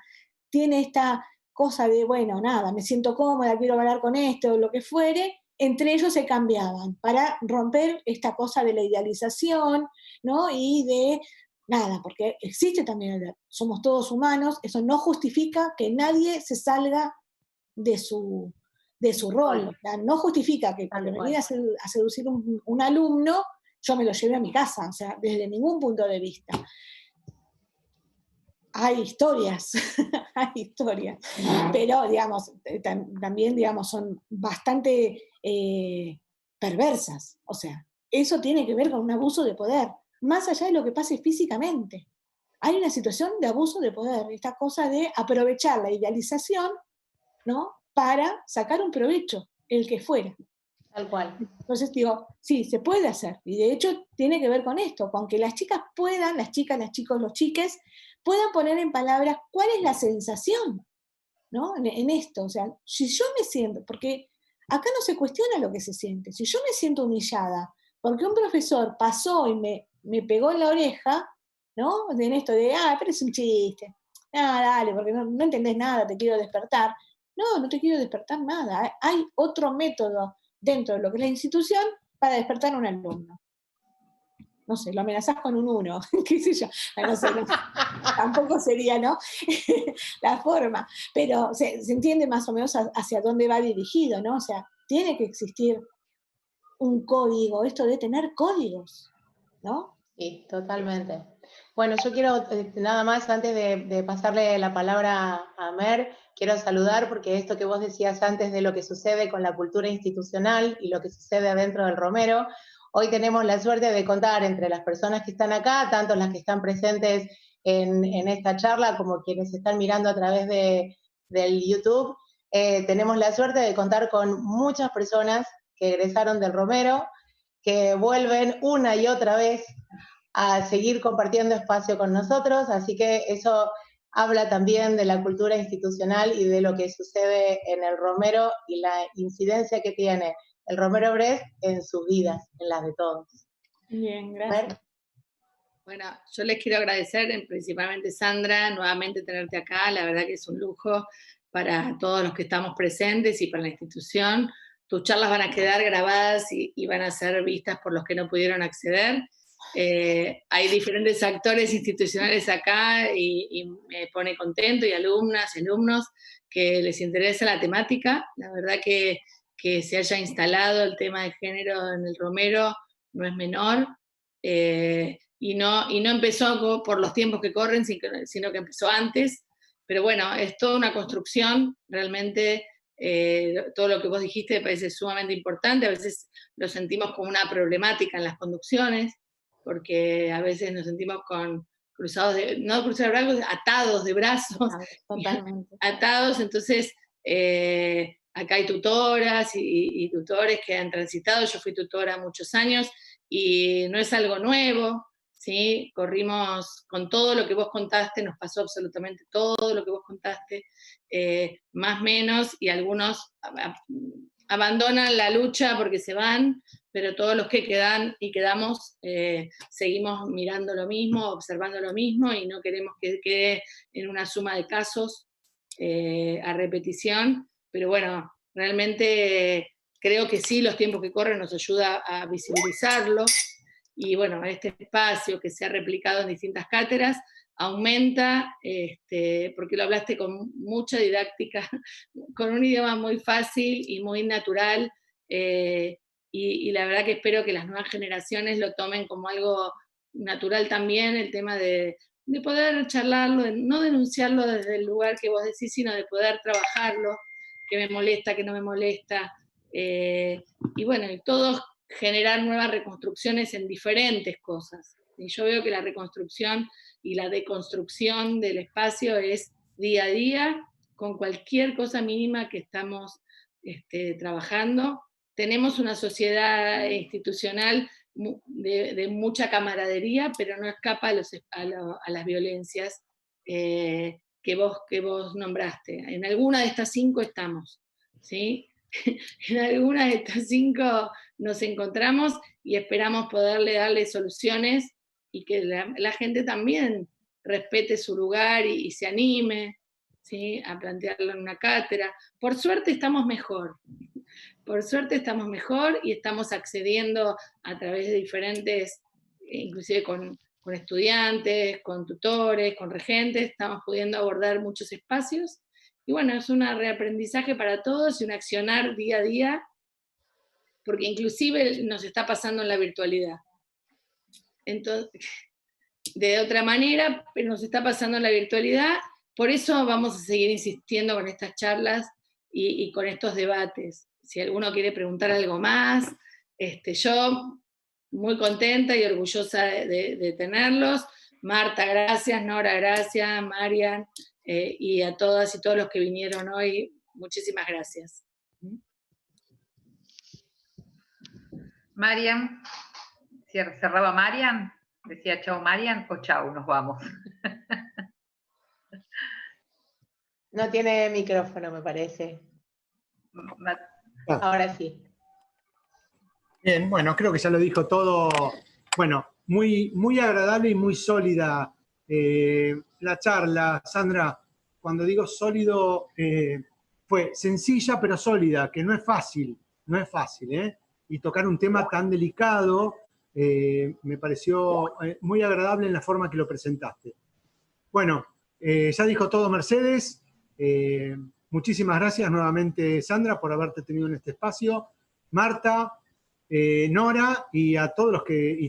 tiene esta cosa de, bueno, nada, me siento cómoda, quiero hablar con esto, o lo que fuere, entre ellos se cambiaban para romper esta cosa de la idealización, ¿no? Y de, nada, porque existe también, somos todos humanos, eso no justifica que nadie se salga de su rol, no justifica que cuando me viene a seducir un alumno, yo me lo llevé a mi casa, o sea, desde ningún punto de vista. Hay historias, hay historias, pero, digamos, también, digamos, son bastante perversas, o sea, eso tiene que ver con un abuso de poder, más allá de lo que pase físicamente. Hay una situación de abuso de poder, esta cosa de aprovechar la idealización, ¿no? Para sacar un provecho, el que fuera. Tal cual. Entonces digo, sí, se puede hacer, y de hecho tiene que ver con esto, con que las chicas puedan, las chicas, los chicos, los chiques, puedan poner en palabras cuál es la sensación, ¿no? En esto, o sea, si yo me siento, porque acá no se cuestiona lo que se siente, si yo me siento humillada porque un profesor pasó y me pegó en la oreja, ¿no? En esto de, pero es un chiste, dale, porque no entendés nada, te quiero despertar. No te quiero despertar nada, hay otro método dentro de lo que es la institución para despertar a un alumno. No sé, lo amenazás con un 1, qué sé yo, no sé, tampoco sería, ¿no? la forma, pero se entiende más o menos hacia dónde va dirigido, ¿no? O sea, tiene que existir un código, esto de tener códigos, ¿no? Sí, totalmente. Bueno, yo quiero, nada más, antes de pasarle la palabra a Mer, quiero saludar porque esto que vos decías antes de lo que sucede con la cultura institucional y lo que sucede adentro del Romero, hoy tenemos la suerte de contar entre las personas que están acá, tanto las que están presentes en esta charla como quienes están mirando a través del YouTube, tenemos la suerte de contar con muchas personas que egresaron del Romero, que vuelven una y otra vez a seguir compartiendo espacio con nosotros, así que eso habla también de la cultura institucional y de lo que sucede en el Romero y la incidencia que tiene el Romero Brest en sus vidas, en las de todos. Bien, gracias. Bueno, yo les quiero agradecer, principalmente Sandra, nuevamente tenerte acá, la verdad que es un lujo para todos los que estamos presentes y para la institución. Tus charlas van a quedar grabadas y van a ser vistas por los que no pudieron acceder. Hay diferentes actores institucionales acá y me pone contento, y alumnas y alumnos que les interesa la temática. La verdad que se haya instalado el tema de género en el Romero no es menor, y no empezó por los tiempos que corren, sino que empezó antes, pero bueno, es toda una construcción realmente todo lo que vos dijiste me parece sumamente importante. A veces lo sentimos como una problemática en las conducciones, porque a veces nos sentimos cruzados no cruzados de brazos, atados de brazos. Totalmente. Atados, entonces acá hay tutoras y tutores que han transitado. Yo fui tutora muchos años y no es algo nuevo, ¿sí? Corrimos con todo lo que vos contaste, nos pasó absolutamente todo lo que vos contaste, más o menos, y algunos abandonan la lucha porque se van, pero todos los que quedan y quedamos seguimos mirando lo mismo, observando lo mismo, y no queremos que quede en una suma de casos a repetición, pero bueno, realmente creo que sí, los tiempos que corren nos ayuda a visibilizarlo, y bueno, este espacio que se ha replicado en distintas cátedras aumenta, porque lo hablaste con mucha didáctica, con un idioma muy fácil y muy natural, y la verdad que espero que las nuevas generaciones lo tomen como algo natural también, el tema de poder charlarlo, de no denunciarlo desde el lugar que vos decís, sino de poder trabajarlo, que me molesta, que no me molesta, y bueno, y todos generar nuevas reconstrucciones en diferentes cosas. Y yo veo que la reconstrucción y la deconstrucción del espacio es día a día, con cualquier cosa mínima que estamos trabajando. Tenemos una sociedad institucional de mucha camaradería, pero no escapa a las violencias que vos nombraste. En alguna de estas 5 estamos, ¿sí? En alguna de estas 5 nos encontramos y esperamos darle soluciones, y que la gente también respete su lugar y se anime, ¿sí? A plantearlo en una cátedra. Por suerte estamos mejor. Por suerte estamos mejor y estamos accediendo a través de diferentes, inclusive con estudiantes, con tutores, con regentes, estamos pudiendo abordar muchos espacios. Y bueno, es un reaprendizaje para todos y un accionar día a día, porque inclusive nos está pasando en la virtualidad. Entonces, de otra manera, pero nos está pasando en la virtualidad, por eso vamos a seguir insistiendo con estas charlas y con estos debates. Si alguno quiere preguntar algo más, yo muy contenta y orgullosa de tenerlos. Marta, gracias, Nora, gracias, Marian, y a todas y todos los que vinieron hoy, muchísimas gracias. Marian, cerraba Marian, decía chau Marian, o chau, nos vamos. No tiene micrófono, me parece. Ahora sí. Bien, bueno, creo que ya lo dijo todo. Bueno, muy, muy agradable y muy sólida la charla, Sandra. Cuando digo sólido, fue sencilla pero sólida, que no es fácil, ¿eh? Y tocar un tema tan delicado me pareció muy agradable en la forma que lo presentaste. Bueno, ya dijo todo Mercedes. Muchísimas gracias nuevamente, Sandra, por haberte tenido en este espacio. Marta, Nora y a todos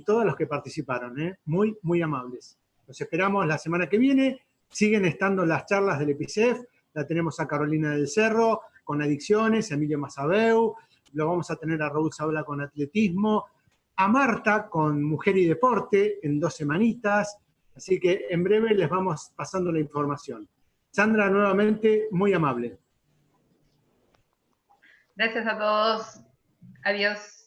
todas los que participaron, muy, muy amables. Los esperamos la semana que viene. Siguen estando las charlas del EPICEF. La tenemos a Carolina del Cerro con adicciones, a Emilio Mazabeu. Lo vamos a tener a Raúl Sabla con atletismo, a Marta con mujer y deporte en 2 semanitas. Así que en breve les vamos pasando la información. Sandra, nuevamente, muy amable. Gracias a todos. Adiós.